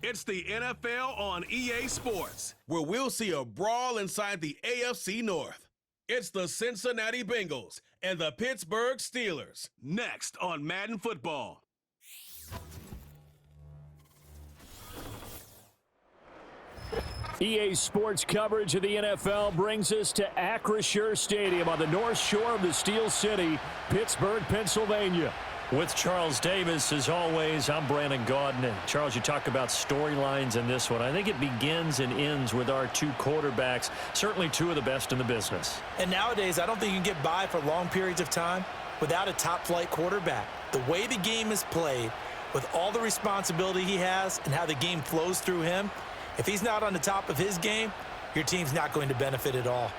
It's the NFL on EA Sports, where we'll see a brawl inside the AFC North. It's the Cincinnati Bengals and the Pittsburgh Steelers. Next on Madden Football. EA Sports coverage of the NFL brings us to Acrisure Stadium on the north shore of the Steel City, Pittsburgh, Pennsylvania. With Charles Davis, as always, I'm Brandon Gaudin. And Charles, you talk about storylines in this one. I think it begins and ends with our two quarterbacks, certainly two of the best in the business. And nowadays, I don't think you can get by for long periods of time without a top-flight quarterback. The way the game is played, with all the responsibility he has and how the game flows through him, if he's not on the top of his game, your team's not going to benefit at all.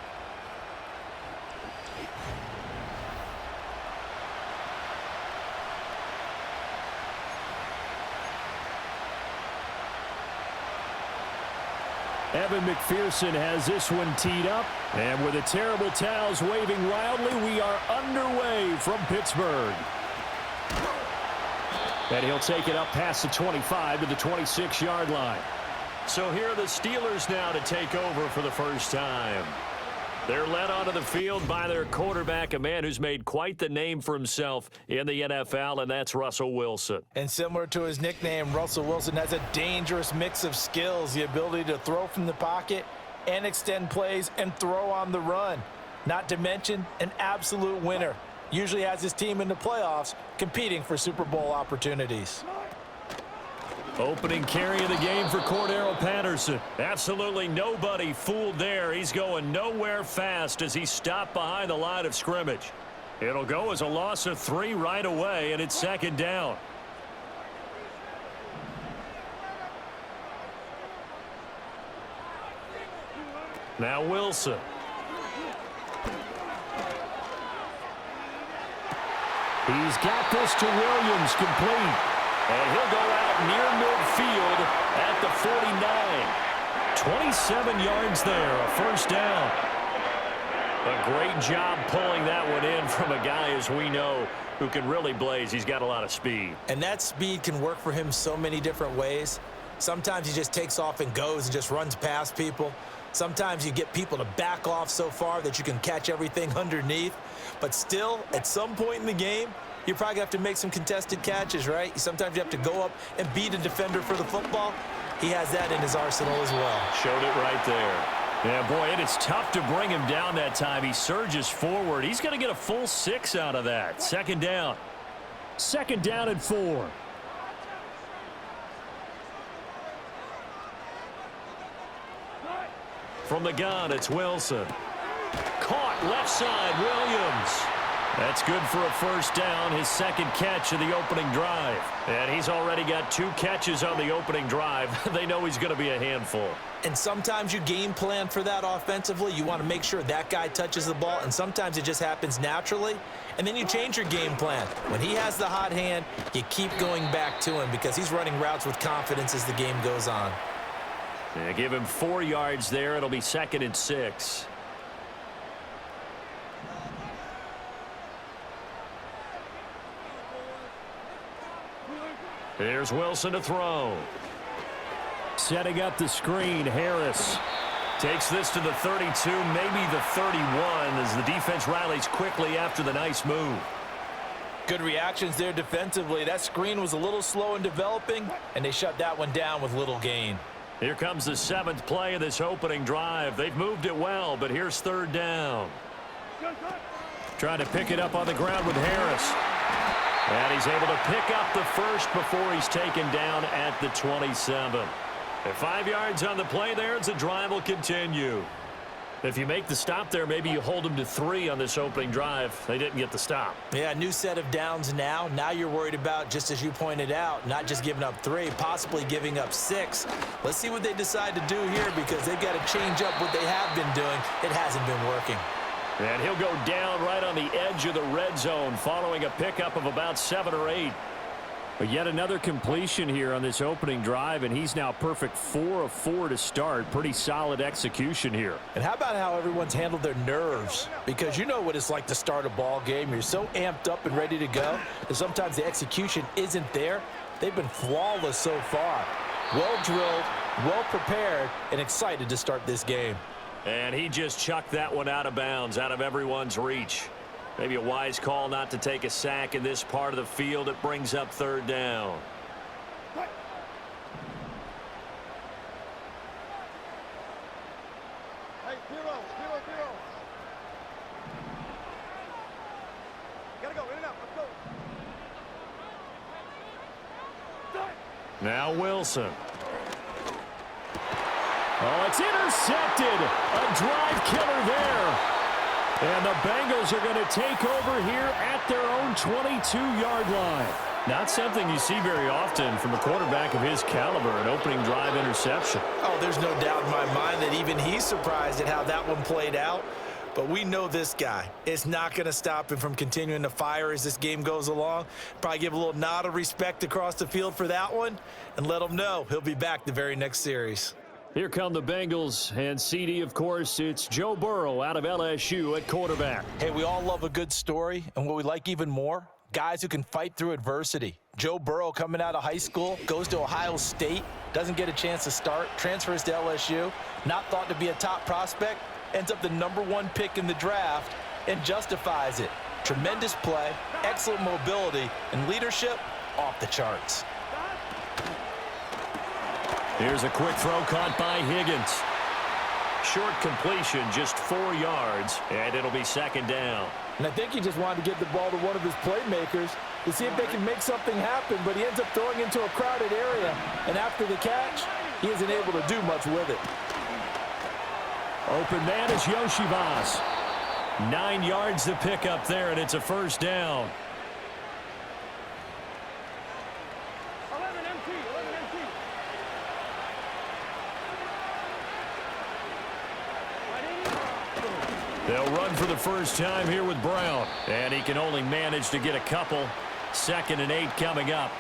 Evan McPherson has this one teed up. And with the terrible towels waving wildly, we are underway from Pittsburgh. And he'll take it up past the 25 to the 26-yard line. So here are the Steelers now to take over for the first time. They're led onto the field by their quarterback, a man who's made quite the name for himself in the NFL, and that's Russell Wilson. And similar to his nickname, Russell Wilson has a dangerous mix of skills, the ability to throw from the pocket and extend plays and throw on the run. Not to mention an absolute winner. Usually has his team in the playoffs competing for Super Bowl opportunities. Opening carry of the game for Cordero Patterson. Absolutely nobody fooled there. He's going nowhere fast as he stopped behind the line of scrimmage. It'll go as a loss of 3 right away, and it's second down. Now Wilson. He's got this to Williams, complete. And he'll go out near midfield at the 49. 27 yards there, a first down. A great job pulling that one in from a guy, as we know, who can really blaze. He's got a lot of speed. And that speed can work for him so many different ways. Sometimes he just takes off and goes and just runs past people. Sometimes you get people to back off so far that you can catch everything underneath. But still, at some point in the game, you're probably going to have to make some contested catches, right? Sometimes you have to go up and beat a defender for the football. He has that in his arsenal as well. Showed it right there. Yeah, boy, and it's tough to bring him down that time. He surges forward. He's going to get a full 6 out of that. Second down. Second down and 4. From the gun, it's Wilson. Caught left side, Williams. That's good for a first down, his second catch of the opening drive. And he's already got 2 catches on the opening drive. They know he's going to be a handful. And sometimes you game plan for that offensively. You want to make sure that guy touches the ball, and sometimes it just happens naturally. And then you change your game plan. When he has the hot hand, you keep going back to him because he's running routes with confidence as the game goes on. Yeah, give him 4 yards there. It'll be second and 6. Here's Wilson to throw. Setting up the screen, Harris. Takes this to the 32, maybe the 31, as the defense rallies quickly after the nice move. Good reactions there defensively. That screen was a little slow in developing, and they shut that one down with little gain. Here comes the 7th play of this opening drive. They've moved it well, but here's third down. Trying to pick it up on the ground with Harris. And he's able to pick up the first before he's taken down at the 27. At 5 yards on the play there, as the drive will continue. If you make the stop there, maybe you hold them to 3 on this opening drive. They didn't get the stop. Yeah, new set of downs now. Now you're worried about, just as you pointed out, not just giving up 3, possibly giving up 6. Let's see what they decide to do here because they've got to change up what they have been doing. It hasn't been working. And he'll go down right on the edge of the red zone following a pickup of about 7 or 8. But yet another completion here on this opening drive, and he's now perfect 4 of 4 to start. Pretty solid execution here. And how about how everyone's handled their nerves? Because you know what it's like to start a ball game. You're so amped up and ready to go that sometimes the execution isn't there. They've been flawless so far. well-drilled, well-prepared, and excited to start this game. And he just chucked that one out of bounds, out of everyone's reach. Maybe a wise call not to take a sack in this part of the field. It brings up third down. Now Wilson. Oh, it's intercepted. A drive killer there. And the Bengals are going to take over here at their own 22-yard line. Not something you see very often from a quarterback of his caliber, an opening drive interception. Oh, there's no doubt in my mind that even he's surprised at how that one played out. But we know this guy. It's not going to stop him from continuing to fire as this game goes along. Probably give a little nod of respect across the field for that one and let him know he'll be back the very next series. Here come the Bengals, and CD, of course, it's Joe Burrow out of LSU at quarterback. Hey, we all love a good story, and what we like even more, guys who can fight through adversity. Joe Burrow coming out of high school, goes to Ohio State, doesn't get a chance to start, transfers to LSU, not thought to be a top prospect, ends up the #1 pick in the draft, and justifies it. Tremendous play, excellent mobility, and leadership off the charts. Here's a quick throw caught by Higgins. Short completion, just 4 yards, and it'll be second down. And I think he just wanted to get the ball to one of his playmakers to see if they can make something happen, but he ends up throwing into a crowded area. And after the catch, he isn't able to do much with it. Open man is Yoshivas. 9 yards to pick up there, and it's a first down. They'll run for the first time here with Brown. And he can only manage to get a couple. 2nd and 8 coming up.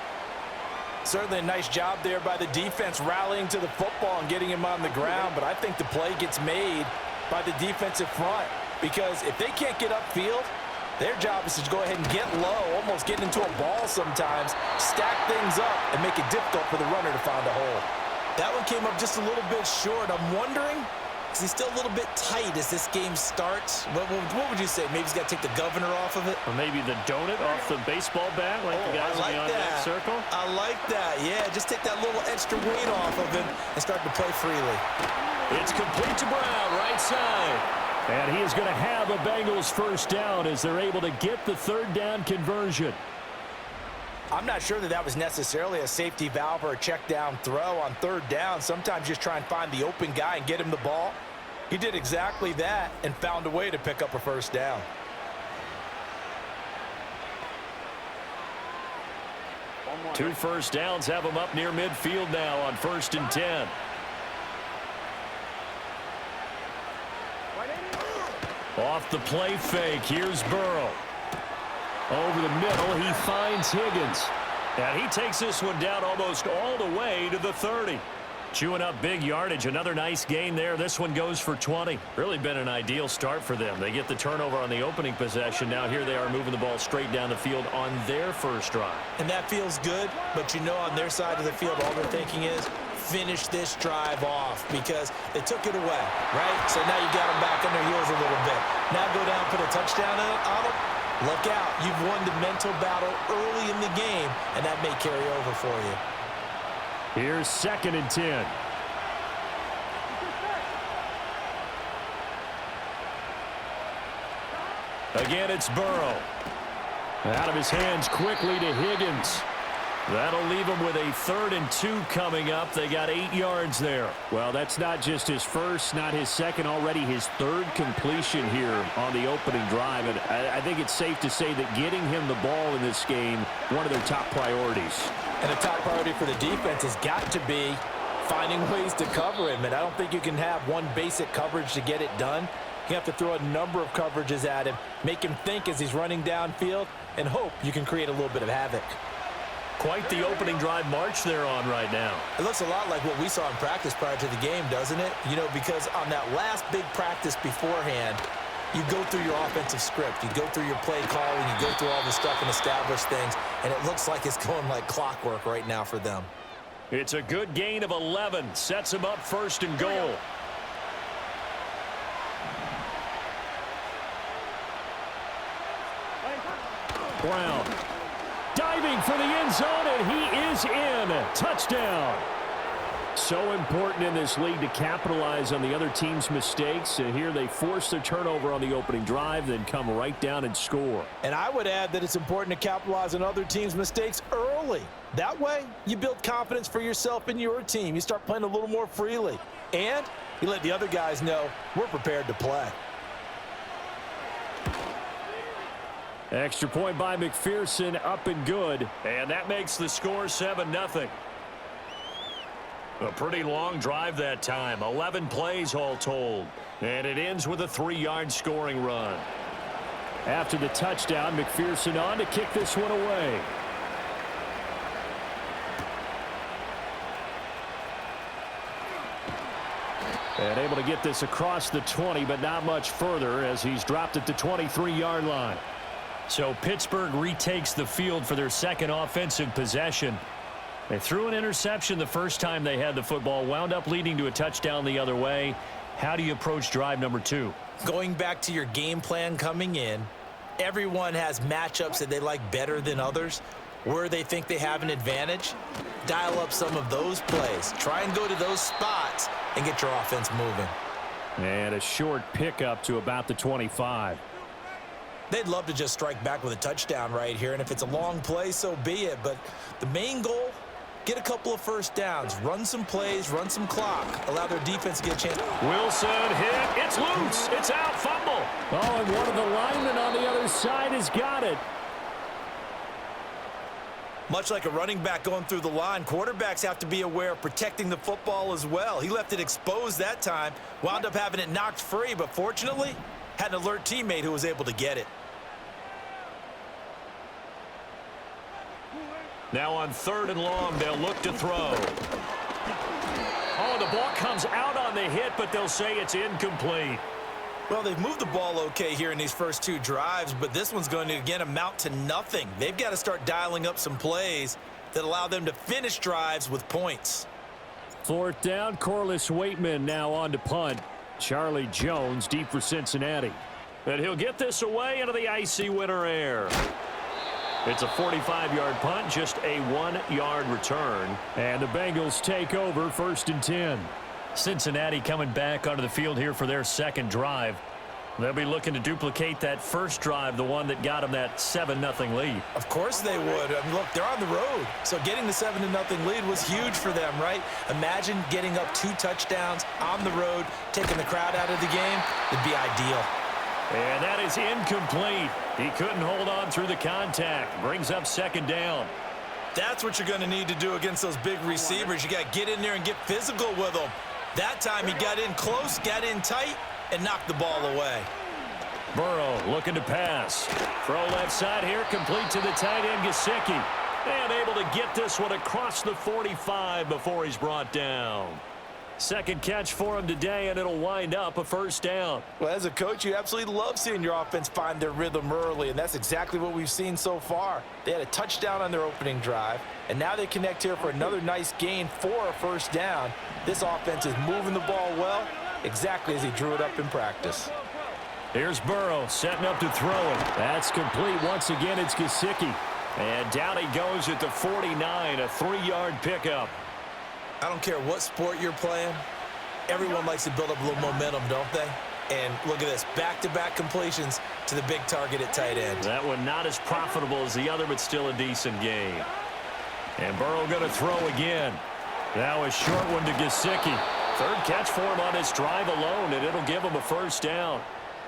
Certainly a nice job there by the defense rallying to the football and getting him on the ground. But I think the play gets made by the defensive front. Because if they can't get upfield, their job is to go ahead and get low, almost getting into a ball sometimes, stack things up, and make it difficult for the runner to find a hole. That one came up just a little bit short. I'm wondering, is he still a little bit tight as this game starts? What would you say? Maybe he's got to take the governor off of it? Or maybe the donut off the baseball bat, like the guys in the on-deck circle? I like that. Yeah, just take that little extra weight off of him and start to play freely. It's complete to Brown, right side. And he is going to have a Bengals first down as they're able to get the third down conversion. I'm not sure that that was necessarily a safety valve or a check down throw on third down. Sometimes just try and find the open guy and get him the ball. He did exactly that and found a way to pick up a first down. Two first downs have him up near midfield now on 1st and 10. Off the play fake, here's Burrow. Over the middle, he finds Higgins. And he takes this one down almost all the way to the 30. Chewing up big yardage, another nice gain there. This one goes for 20. Really been an ideal start for them. They get the turnover on the opening possession. Now here they are moving the ball straight down the field on their first drive. And that feels good, but you know on their side of the field, all they're thinking is, finish this drive off because they took it away, right? So now you got them back on their heels a little bit. Now go down, put a touchdown on them. Look out. You've won the mental battle early in the game, and that may carry over for you. Here's 2nd and 10. Again, it's Burrow. Out of his hands quickly to Higgins. That'll leave him with a 3rd and 2 coming up. They got 8 yards there. Well, that's not just his first, not his second, already his 3rd completion here on the opening drive. And I think it's safe to say that getting him the ball in this game, one of their top priorities. And a top priority for the defense has got to be finding ways to cover him. And I don't think you can have one basic coverage to get it done. You have to throw a number of coverages at him, make him think as he's running downfield, and hope you can create a little bit of havoc. Quite the opening drive march they're on right now. It looks a lot like what we saw in practice prior to the game, doesn't it? You know, because on that last big practice beforehand, you go through your offensive script. You go through your play calling. You go through all the stuff and establish things. And it looks like it's going like clockwork right now for them. It's a good gain of 11. Sets him up first and goal. Brown diving for the end zone, and he is in. Touchdown. So important in this league to capitalize on the other team's mistakes. Here they force their turnover on the opening drive, then come right down and score. And I would add that it's important to capitalize on other teams' mistakes early. That way, you build confidence for yourself and your team. You start playing a little more freely. And you let the other guys know we're prepared to play. Extra point by McPherson, up and good. And that makes the score 7-0. A pretty long drive that time. 11 plays all told. And it ends with a 3-yard scoring run. After the touchdown, McPherson on to kick this one away. And able to get this across the 20, but not much further as he's dropped at the 23-yard line. So Pittsburgh retakes the field for their second offensive possession. They threw an interception the first time they had the football, wound up leading to a touchdown the other way. How do you approach drive number 2? Going back to your game plan coming in, everyone has matchups that they like better than others. Where they think they have an advantage, dial up some of those plays. Try and go to those spots and get your offense moving. And a short pickup to about the 25. They'd love to just strike back with a touchdown right here, and if it's a long play, so be it. But the main goal, get a couple of first downs, run some plays, run some clock, allow their defense to get a chance. Wilson hit. It's loose. It's out. Fumble. Oh, and one of the linemen on the other side has got it. Much like a running back going through the line, quarterbacks have to be aware of protecting the football as well. He left it exposed that time, wound up having it knocked free, but fortunately, had an alert teammate who was able to get it. Now on 3rd and long, they'll look to throw. Oh, the ball comes out on the hit, but they'll say it's incomplete. Well, they've moved the ball okay here in these first 2 drives, but this one's going to, again, amount to nothing. They've got to start dialing up some plays that allow them to finish drives with points. 4th down, Corliss Waitman now on to punt. Charlie Jones deep for Cincinnati. And he'll get this away into the icy winter air. It's a 45-yard punt, just a 1-yard return. And the Bengals take over 1st and 10. Cincinnati coming back onto the field here for their second drive. They'll be looking to duplicate that first drive, the one that got them that 7-0 lead. Of course they would. I mean, look, they're on the road. So getting the 7-0 lead was huge for them, right? Imagine getting up 2 touchdowns on the road, taking the crowd out of the game. It'd be ideal. And that is incomplete. He couldn't hold on through the contact. Brings up 2nd down. That's what you're going to need to do against those big receivers. You got to get in there and get physical with them. That time he got in close, got in tight, and knocked the ball away. Burrow looking to pass. Throw left side here, complete to the tight end, Gesicki. And able to get this one across the 45 before he's brought down. Second catch for him today, and it'll wind up a 1st down. Well, as a coach, you absolutely love seeing your offense find their rhythm early, and that's exactly what we've seen so far. They had a touchdown on their opening drive, and now they connect here for another nice gain for a 1st down. This offense is moving the ball well, exactly as he drew it up in practice. Here's Burrow setting up to throw it. That's complete. Once again, it's Gesicki. And down he goes at the 49, a 3-yard pickup. I don't care what sport you're playing. Everyone likes to build up a little momentum, don't they? And look at this, back-to-back completions to the big target at tight end. That one not as profitable as the other, but still a decent game. And Burrow going to throw again. Now a short one to Gesicki. 3rd catch for him on this drive alone, and it'll give him a 1st down.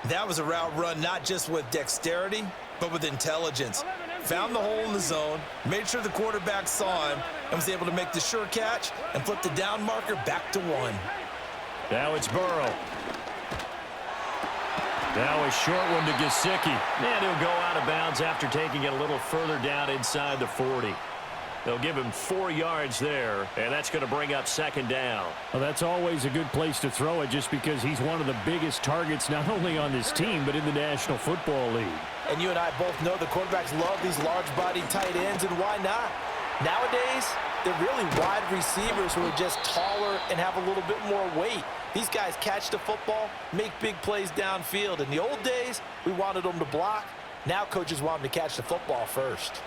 That was a route run not just with dexterity, but with intelligence. Found the hole in the zone, made sure the quarterback saw him, and was able to make the sure catch and flip the down marker back to 1. Now it's Burrow. Now a short one to Gesicki. And he'll go out of bounds after taking it a little further down inside the 40. They'll give him 4 yards there, and that's going to bring up 2nd down. Well, that's always a good place to throw it just because he's one of the biggest targets not only on this team but in the National Football League. And you and I both know the quarterbacks love these large-bodied tight ends, and why not? Nowadays, They're really wide receivers who are just taller and have a little bit more weight. These guys catch the football, make big plays downfield. In the old days, we wanted them to block. Now coaches want them to catch the football first.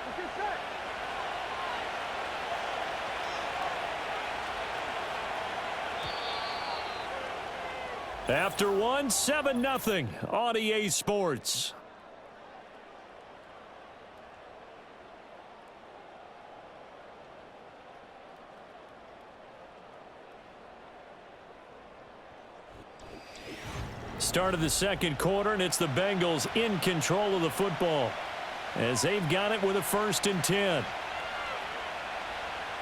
After one, 7-0 on EA Sports. Start of the second quarter, and it's the Bengals in control of the football as they've got it with a 1st and 10.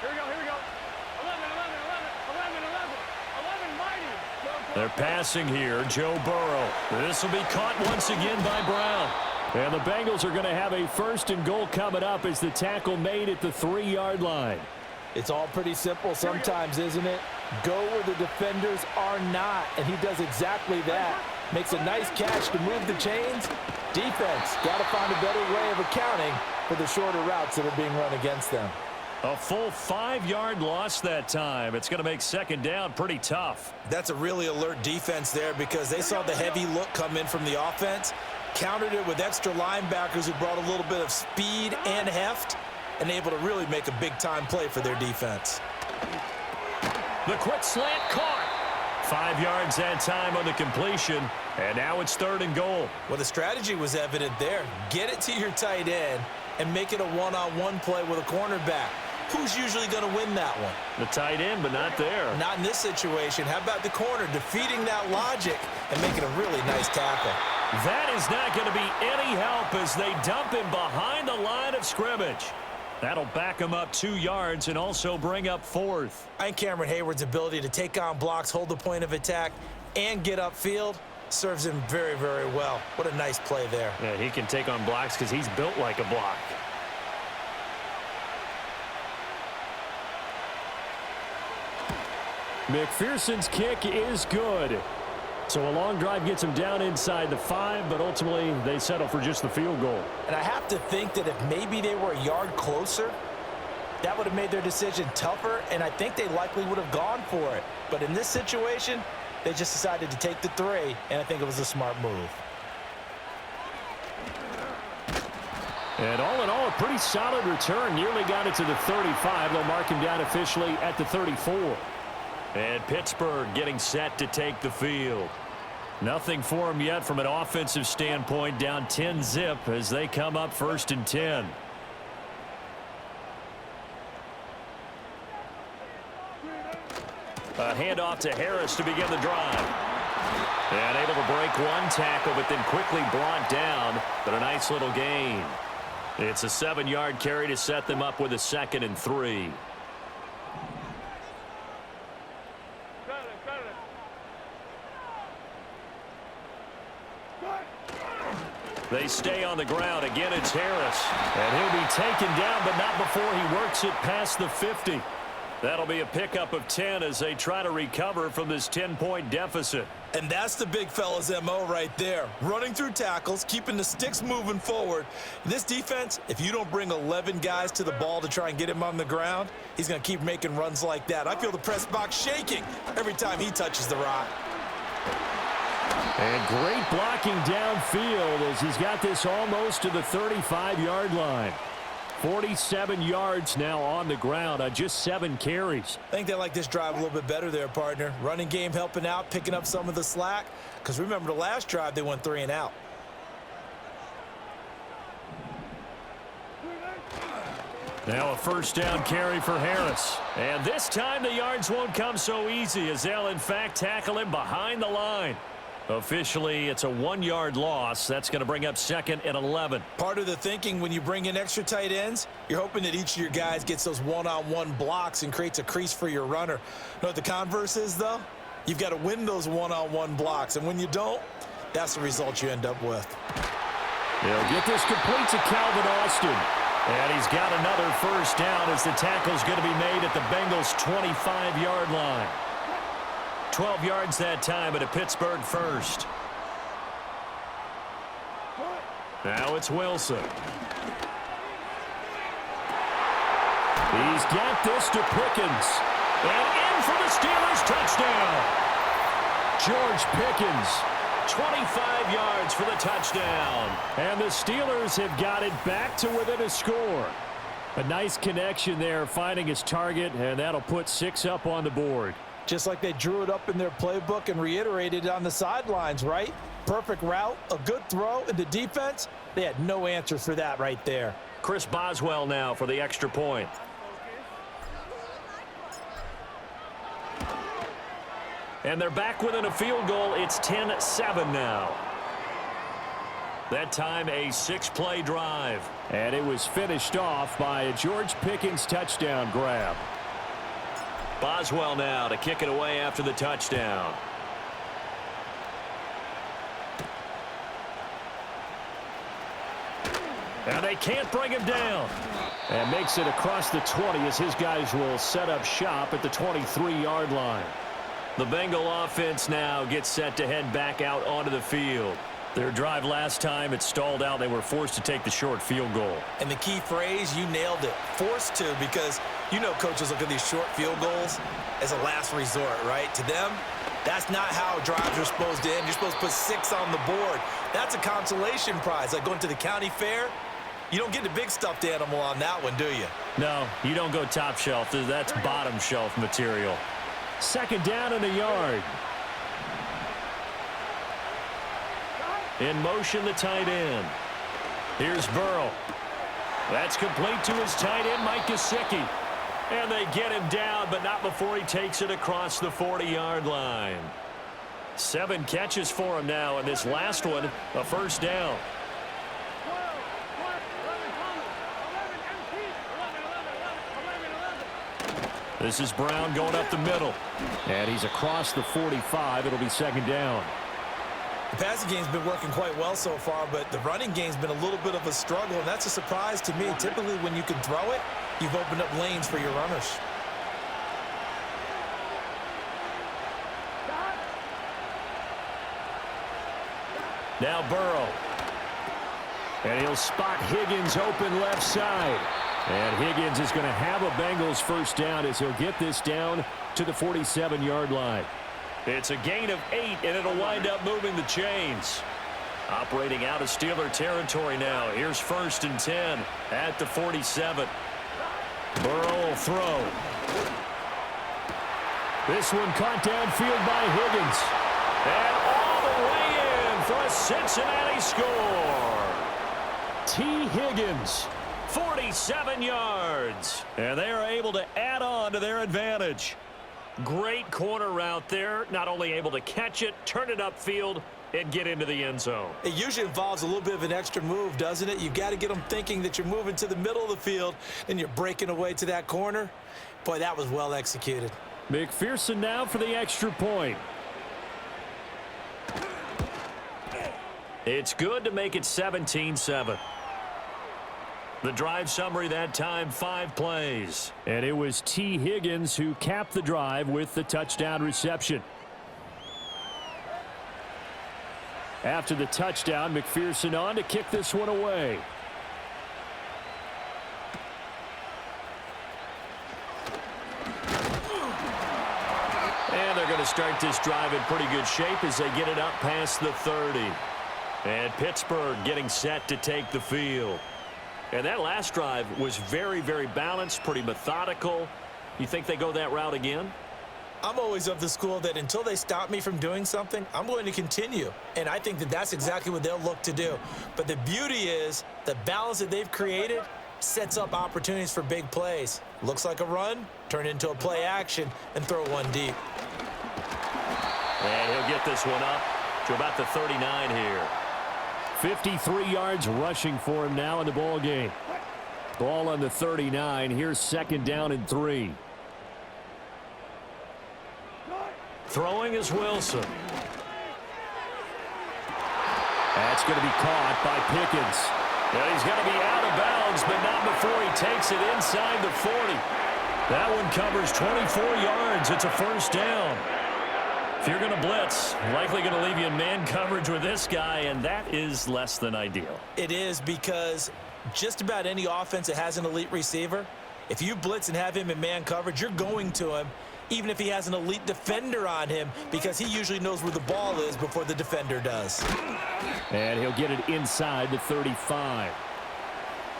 Here we go, here we go. 11, 11 mighty. They're passing here, Joe Burrow. This will be caught once again by Brown. And the Bengals are going to have a 1st and goal coming up as the tackle made at the 3-yard line. It's all pretty simple sometimes, isn't it? Go where the defenders are not, and he does exactly that. Makes a nice catch to move the chains. Defense got to find a better way of accounting for the shorter routes that are being run against them. A full 5-yard loss that time. It's going to make 2nd down pretty tough. That's a really alert defense there because they saw the heavy look come in from the offense, countered it with extra linebackers who brought a little bit of speed and heft, and able to really make a big-time play for their defense. The quick slant caught. 5 yards that time on the completion, and now it's 3rd and goal. Well, the strategy was evident there. Get it to your tight end and make it a one-on-one play with a cornerback. Who's usually going to win that one? The tight end, but not there. Not in this situation. How about the corner defeating that logic and making a really nice tackle? That is not going to be any help as they dump him behind the line of scrimmage. That'll back him up 2 yards and also bring up 4th. I think Cameron Hayward's ability to take on blocks, hold the point of attack, and get upfield serves him very, very well. What a nice play there. Yeah, he can take on blocks because he's built like a block. McPherson's kick is good. So a long drive gets him down inside the 5, but ultimately they settle for just the field goal. And I have to think that if maybe they were a yard closer, that would have made their decision tougher, and I think they likely would have gone for it. But in this situation, they just decided to take the 3, and I think it was a smart move. And all in all, a pretty solid return. Nearly got it to the 35. They'll mark him down officially at the 34. And Pittsburgh getting set to take the field. Nothing for them yet from an offensive standpoint, down 10-zip as they come up 1st and 10. A handoff to Harris to begin the drive. And able to break one tackle, but then quickly brought down, but a nice little gain. It's a 7-yard carry to set them up with a 2nd and 3. They stay on the ground. Again, it's Harris. And he'll be taken down, but not before he works it past the 50. That'll be a pickup of 10 as they try to recover from this 10-point deficit. And that's the big fella's MO right there. Running through tackles, keeping the sticks moving forward. This defense, if you don't bring 11 guys to the ball to try and get him on the ground, he's going to keep making runs like that. I feel the press box shaking every time he touches the rock. And great blocking downfield as he's got this almost to the 35-yard line. 47 yards now on the ground on just 7 carries. I think they like this drive a little bit better there, partner. Running game helping out, picking up some of the slack. Because remember, the last drive, they went 3 and out. Now a 1st down carry for Harris. And this time the yards won't come so easy as they'll, in fact, tackle him behind the line. Officially, it's a 1-yard loss. That's going to bring up 2nd and 11. Part of the thinking when you bring in extra tight ends, you're hoping that each of your guys gets those one-on-one blocks and creates a crease for your runner. You know what the converse is, though? You've got to win those one-on-one blocks, and when you don't, that's the result you end up with. They'll get this complete to Calvin Austin. And he's got another 1st down as the tackle's going to be made at the Bengals' 25-yard line. 12 yards that time at a Pittsburgh 1st. Now it's Wilson. He's got this to Pickens. And in for the Steelers touchdown. George Pickens, 25 yards for the touchdown. And the Steelers have got it back to within a score. A nice connection there, finding his target, and that'll put 6 up on the board. Just like they drew it up in their playbook and reiterated it on the sidelines, right? Perfect route, a good throw, and the defense, they had no answer for that right there. Chris Boswell now for the extra point. And they're back within a field goal. It's 10-7 now. That time a 6-play drive. And it was finished off by a George Pickens touchdown grab. Boswell now to kick it away after the touchdown. And they can't bring him down. And makes it across the 20 as his guys will set up shop at the 23-yard line. The Bengal offense now gets set to head back out onto the field. Their drive last time, it stalled out. They were forced to take the short field goal. And the key phrase, you nailed it, forced to, because you know coaches look at these short field goals as a last resort, right? To them, that's not how drives are supposed to end. You're supposed to put 6 on the board. That's a consolation prize. Like going to the county fair, you don't get the big stuffed animal on that one, do you? No, you don't go top shelf. That's bottom shelf material. Second down and a yard. In motion, the tight end. Here's Burrow. That's complete to his tight end, Mike Gesicki. And they get him down, but not before he takes it across the 40-yard line. 7 catches for him now, and this last one, a first down. This is Brown going up the middle. And he's across the 45. It'll be second down. The passing game's been working quite well so far, but the running game's been a little bit of a struggle, and that's a surprise to me. Typically, when you can throw it, you've opened up lanes for your runners. Now Burrow. And he'll spot Higgins open left side. And Higgins is going to have a Bengals first down as he'll get this down to the 47-yard line. It's a gain of 8, and it'll wind up moving the chains. Operating out of Steeler territory now. Here's 1st and 10 at the 47. Burrow will throw. This one caught downfield by Higgins. And all the way in for a Cincinnati score. T. Higgins. 47 yards. And they are able to add on to their advantage. Great corner route there. Not only able to catch it, turn it upfield, and get into the end zone. It usually involves a little bit of an extra move, doesn't it? You've got to get them thinking that you're moving to the middle of the field, and you're breaking away to that corner. Boy, that was well executed. McPherson now for the extra point. It's good to make it 17-7. The drive summary that time, 5 plays. And it was T. Higgins who capped the drive with the touchdown reception. After the touchdown, McPherson on to kick this one away. And they're going to start this drive in pretty good shape as they get it up past the 30. And Pittsburgh getting set to take the field. And that last drive was very, very balanced, pretty methodical. You think they go that route again? I'm always of the school that until they stop me from doing something, I'm going to continue. And I think that that's exactly what they'll look to do. But the beauty is the balance that they've created sets up opportunities for big plays. Looks like a run, turn it into a play action, and throw one deep. And he'll get this one up to about the 39 here. 53 yards rushing for him now in the ball game. Ball on the 39. Here's second down and 3. Throwing is Wilson. That's going to be caught by Pickens. And he's going to be out of bounds, but not before he takes it inside the 40. That one covers 24 yards. It's a first down. If you're going to blitz, likely going to leave you in man coverage with this guy, and that is less than ideal. It is, because just about any offense that has an elite receiver, If you blitz and have him in man coverage, you're going to him, even if he has an elite defender on him, because he usually knows where the ball is before the defender does. And he'll get it inside the 35.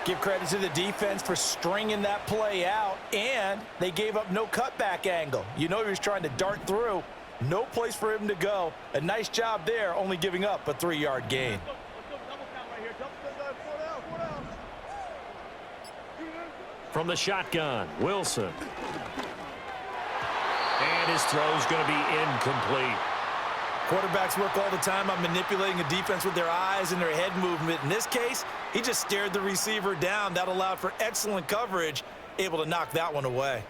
Give credit to the defense for stringing that play out, and they gave up no cutback angle. You know he was trying to dart through. No place for him to go. A nice job there, only giving up a 3-yard gain. From the shotgun, Wilson. And his throw's going to be incomplete. Quarterbacks work all the time on manipulating a defense with their eyes and their head movement. In this case, he just stared the receiver down. That allowed for excellent coverage, able to knock that one away.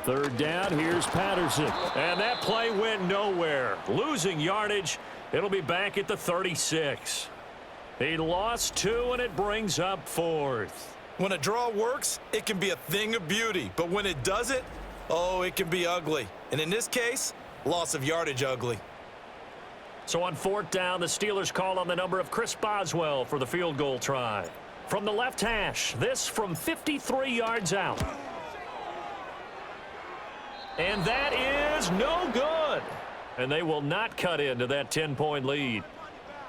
Third down, here's Patterson. And that play went nowhere. Losing yardage. It'll be back at the 36. He lost 2, and it brings up 4th. When a draw works, it can be a thing of beauty. But when it doesn't, oh, it can be ugly. And in this case, loss of yardage ugly. So on 4th down, the Steelers call on the number of Chris Boswell for the field goal try. From the left hash, this from 53 yards out. And that is no good. And they will not cut into that 10-point lead.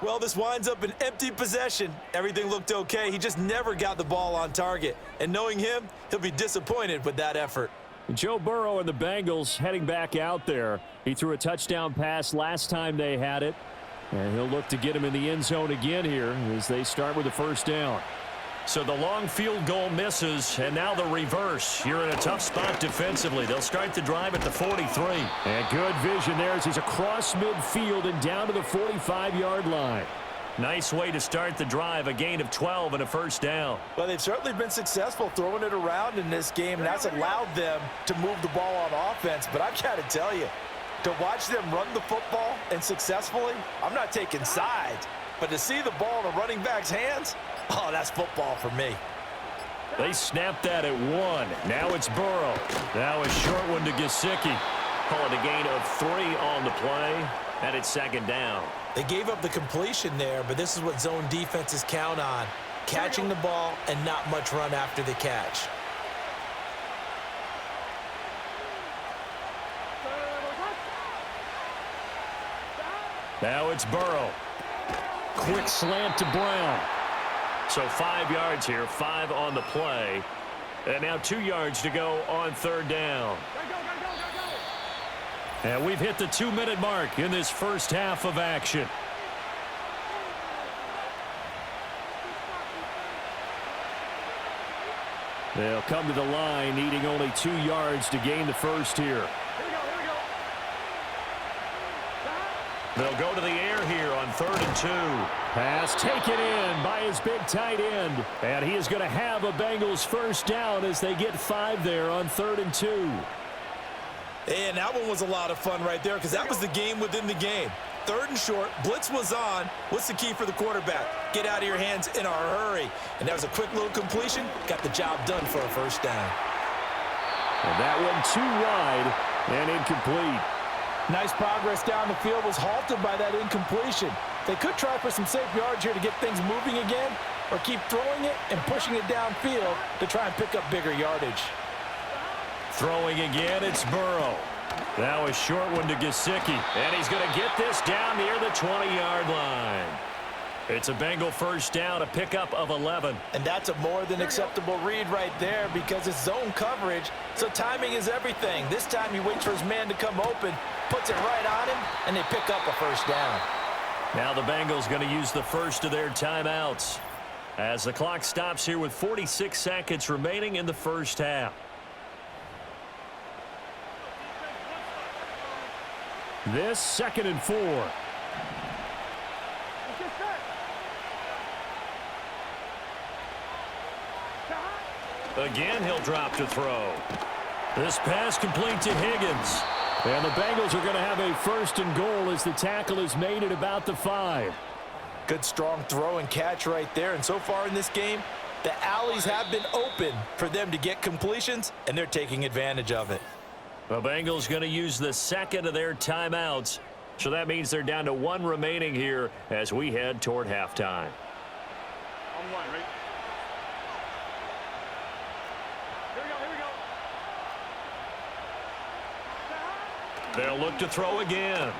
Well, this winds up an empty possession. Everything looked okay. He just never got the ball on target. And knowing him, he'll be disappointed with that effort. Joe Burrow and the Bengals heading back out there. He threw a touchdown pass last time they had it. And he'll look to get him in the end zone again here as they start with the first down. So the long field goal misses, and now the reverse. You're in a tough spot defensively. They'll start the drive at the 43. And good vision there as he's across midfield and down to the 45-yard line. Nice way to start the drive, a gain of 12 and a first down. Well, they've certainly been successful throwing it around in this game, and that's allowed them to move the ball on offense. But I've got to tell you, to watch them run the football and successfully, I'm not taking sides. But to see the ball in a running back's hands, oh, that's football for me. They snapped that at 1. Now it's Burrow. Now a short one to Gesicki. Call it a gain of 3 on the play, and it's 2nd down. They gave up the completion there, but this is what zone defenses count on. Catching the ball and not much run after the catch. Now it's Burrow. Quick slant to Brown. So 5 yards here, 5 on the play. And now 2 yards to go on 3rd down. And we've hit the 2-minute mark in this first half of action. They'll come to the line, needing only 2 yards to gain the first here. They'll go to the air here on 3rd and 2. Pass taken in by his big tight end. And he is going to have a Bengals first down as they get 5 there on 3rd and 2. And that one was a lot of fun right there because that was the game within the game. 3rd and short, blitz was on. What's the key for the quarterback? Get out of your hands in a hurry. And that was a quick little completion. Got the job done for a first down. And that one too wide and incomplete. Nice progress down the field was halted by that incompletion. They could try for some safe yards here to get things moving again, or keep throwing it and pushing it downfield to try and pick up bigger yardage. Throwing again, it's Burrow. Now a short one to Gesicki, and he's going to get this down near the 20-yard line. It's a Bengal first down, a pickup of 11. And that's a more than acceptable read right there because it's zone coverage, so timing is everything. This time he waits for his man to come open, puts it right on him, and they pick up a first down. Now the Bengals going to use the first of their timeouts as the clock stops here with 46 seconds remaining in the first half. This 2nd and 4. Again, he'll drop to throw. This pass complete to Higgins. And the Bengals are going to have a 1st and goal as the tackle is made at about the 5. Good strong throw and catch right there. And so far in this game, The alleys have been open for them to get completions, and they're taking advantage of it. The Bengals going to use the second of their timeouts. So that means they're down to one remaining here as we head toward halftime. On one, right? Here we go. They'll look to throw again.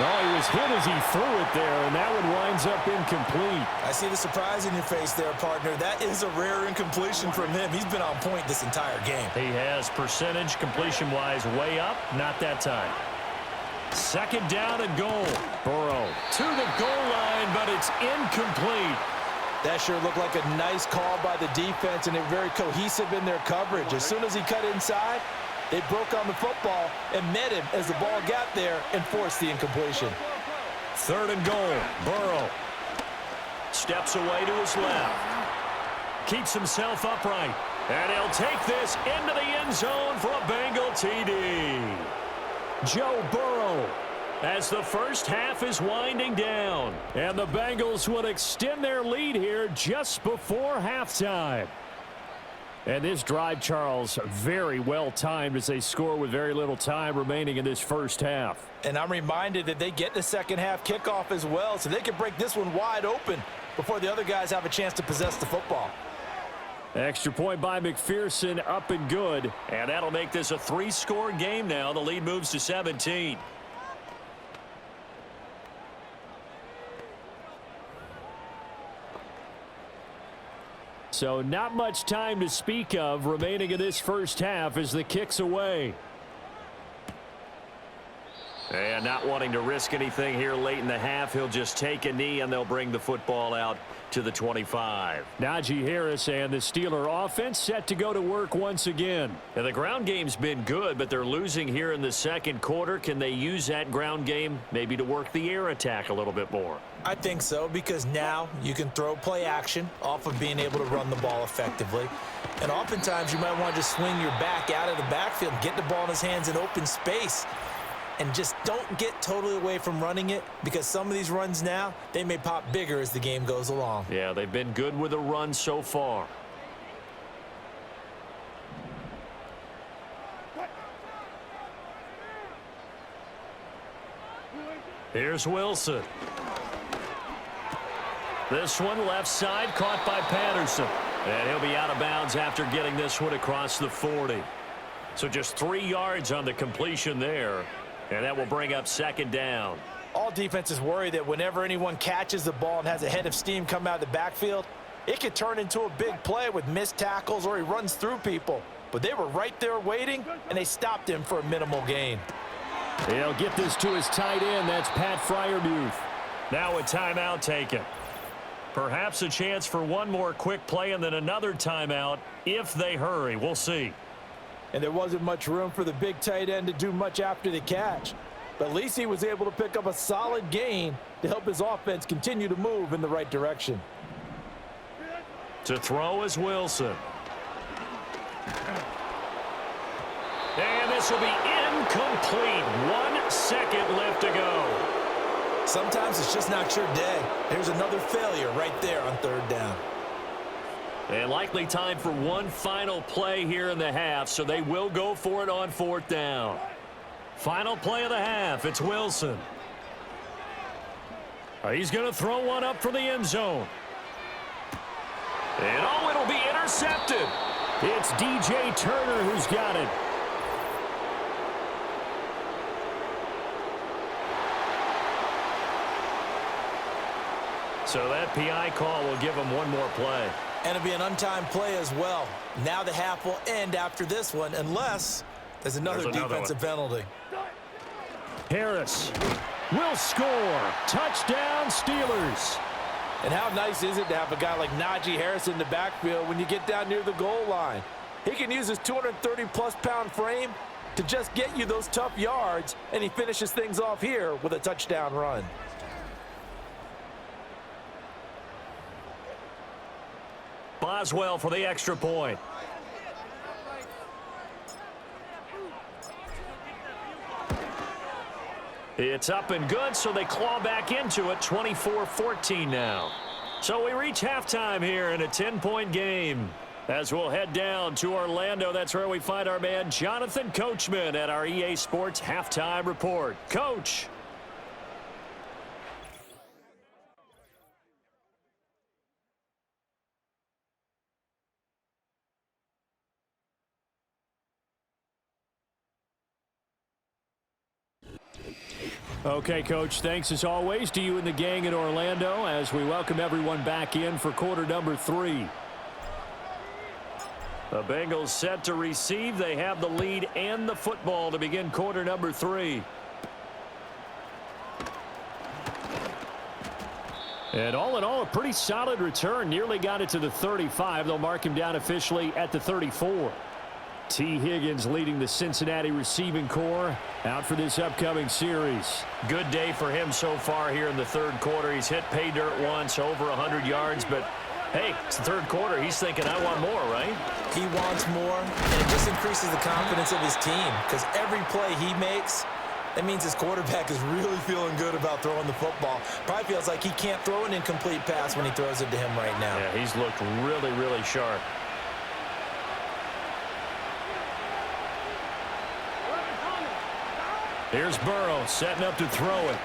Oh, he was hit as he threw it there, and that one winds up incomplete. I see the surprise in your face there, partner. That is a rare incompletion from him. He's been on point this entire game. He has percentage completion-wise way up, not that time. Second down and goal. Burrow to the goal line, but it's incomplete. That sure looked like a nice call by the defense, and they're very cohesive in their coverage. As soon as he cut inside, they broke on the football and met him as the ball got there and forced the incompletion. Third and goal. Burrow steps away to his left. Keeps himself upright. And he'll take this into the end zone for a Bengal TD. Joe Burrow as the first half is winding down. And the Bengals will extend their lead here just before halftime. And this drive, Charles, very well timed as they score with very little time remaining in this first half. And I'm reminded that they get the second half kickoff as well, so they can break this one wide open before the other guys have a chance to possess the football. Extra point by McPherson, up and good. And that'll make this a 3-score game now. The lead moves to 17. So not much time to speak of remaining in this first half as the kick's away. And not wanting to risk anything here late in the half, he'll just take a knee and they'll bring the football out to the 25. Najee Harris and the Steeler offense set to go to work once again. And the ground game's been good, but they're losing here in the second quarter. Can they use that ground game maybe to work the air attack a little bit more? I think so, because now you can throw play action off of being able to run the ball effectively. And oftentimes you might want to just swing your back out of the backfield, get the ball in his hands in open space, and just don't get totally away from running it, because some of these runs now, they may pop bigger as the game goes along. Yeah, they've been good with the run so far. Here's Wilson. This one left side caught by Patterson. And he'll be out of bounds after getting this one across the 40. So just 3 yards on the completion there. And that will bring up second down. All defenses worry that whenever anyone catches the ball and has a head of steam come out of the backfield, it could turn into a big play with missed tackles or he runs through people. But they were right there waiting, and they stopped him for a minimal gain. He'll get this to his tight end. That's Pat Freiermuth. Now a timeout taken. Perhaps a chance for one more quick play and then another timeout if they hurry. We'll see. And there wasn't much room for the big tight end to do much after the catch. But at least he was able to pick up a solid gain to help his offense continue to move in the right direction. To throw is Wilson. And this will be incomplete. 1 second left to go. Sometimes it's just not your day. There's another failure right there on third down. And likely time for one final play here in the half, so they will go for it on fourth down. Final play of the half, it's Wilson. He's going to throw one up for the end zone. And oh, it'll be intercepted. It's DJ Turner who's got it. So that PI call will give him one more play. And it'll be an untimed play as well. Now the half will end after this one, unless there's another defensive penalty. Harris will score. Touchdown, Steelers. And how nice is it to have a guy like Najee Harris in the backfield when you get down near the goal line? He can use his 230-plus pound frame to just get you those tough yards, and he finishes things off here with a touchdown run. Boswell for the extra point. It's up and good, so they claw back into it. 24-14 now. So we reach halftime here in a 10-point game. As we'll head down to Orlando, that's where we find our man Jonathan Coachman at our EA Sports Halftime Report. Coach. Okay, Coach, thanks as always to you and the gang in Orlando as we welcome everyone back in for quarter number 3. The Bengals set to receive. They have the lead and the football to begin quarter number 3. And all in all, a pretty solid return. Nearly got it to the 35. They'll mark him down officially at the 34. T. Higgins leading the Cincinnati receiving corps out for this upcoming series. Good day for him so far here in the third quarter. He's hit pay dirt once, over 100 yards, but hey, it's the third quarter. He's thinking, I want more, right? He wants more, and it just increases the confidence of his team because every play he makes, that means his quarterback is really feeling good about throwing the football. Probably feels like he can't throw an incomplete pass when he throws it to him right now. Yeah, he's looked really, really sharp. Here's Burrow setting up to throw it.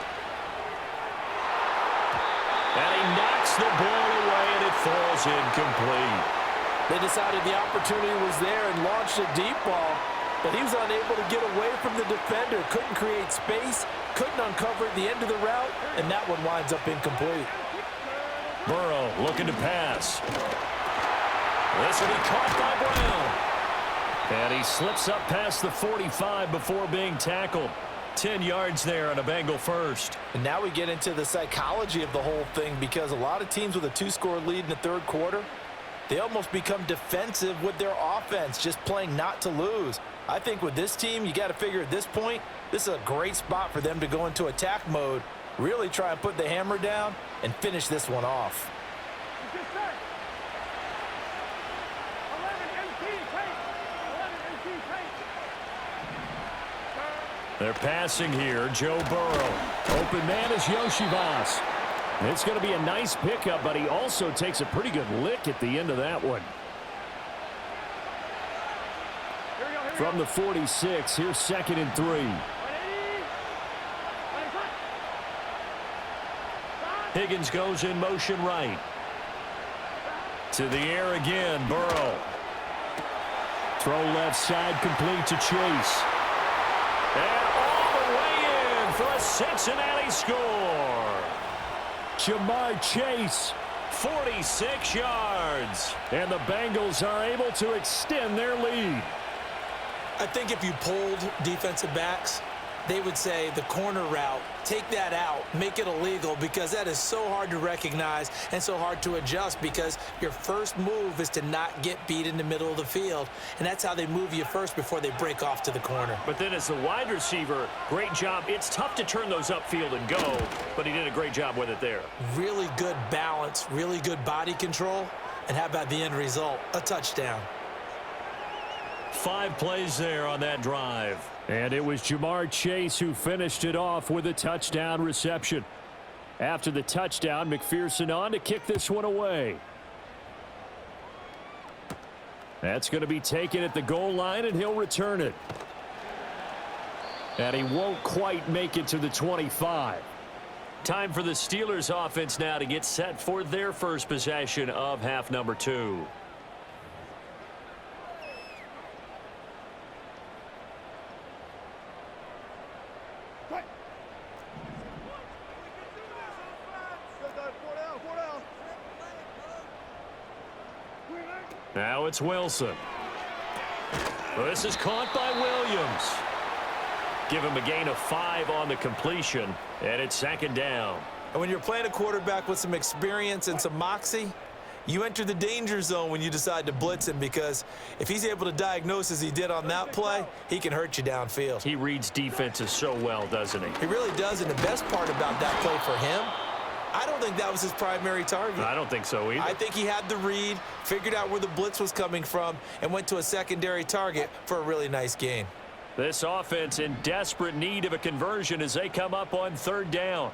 And he knocks the ball away, and it falls incomplete. They decided the opportunity was there and launched a deep ball, but he was unable to get away from the defender. Couldn't create space, couldn't uncover at the end of the route, and that one winds up incomplete. Burrow looking to pass. This will be caught by Brown. And he slips up past the 45 before being tackled. 10 yards there on a Bengal first. And now we get into the psychology of the whole thing because a lot of teams with a 2-score lead in the third quarter, they almost become defensive with their offense, just playing not to lose. I think with this team, you got to figure at this point, this is a great spot for them to go into attack mode, really try and put the hammer down and finish this one off. They're passing here. Joe Burrow. Open man is Yoshivas. It's going to be a nice pickup, but he also takes a pretty good lick at the end of that one. From the 46, here's 2nd and 3. Higgins goes in motion right. To the air again, Burrow. Throw left side, complete to Chase. And all the way in for a Cincinnati score. Jamar Chase. 46 yards. And the Bengals are able to extend their lead. I think if you polled defensive backs, they would say the corner route, take that out, make it illegal, because that is so hard to recognize and so hard to adjust because your first move is to not get beat in the middle of the field, and that's how they move you first before they break off to the corner. But then as the wide receiver, great job. It's tough to turn those upfield and go, but he did a great job with it there. Really good balance, really good body control, and how about the end result? A touchdown. 5 plays there on that drive. And it was Jamar Chase who finished it off with a touchdown reception. After the touchdown, McPherson on to kick this one away. That's going to be taken at the goal line, and he'll return it. And he won't quite make it to the 25. Time for the Steelers offense now to get set for their first possession of half number 2. Now it's Wilson. This is caught by Williams. Give him a gain of 5 on the completion, and it's 2nd down. And when you're playing a quarterback with some experience and some moxie, you enter the danger zone when you decide to blitz him, because if he's able to diagnose as he did on that play, he can hurt you downfield. He reads defenses so well, doesn't he? He really does, and the best part about that play for him, I don't think that was his primary target. I don't think so either. I think he had the read, figured out where the blitz was coming from, and went to a secondary target for a really nice gain. This offense in desperate need of a conversion as they come up on 3rd down.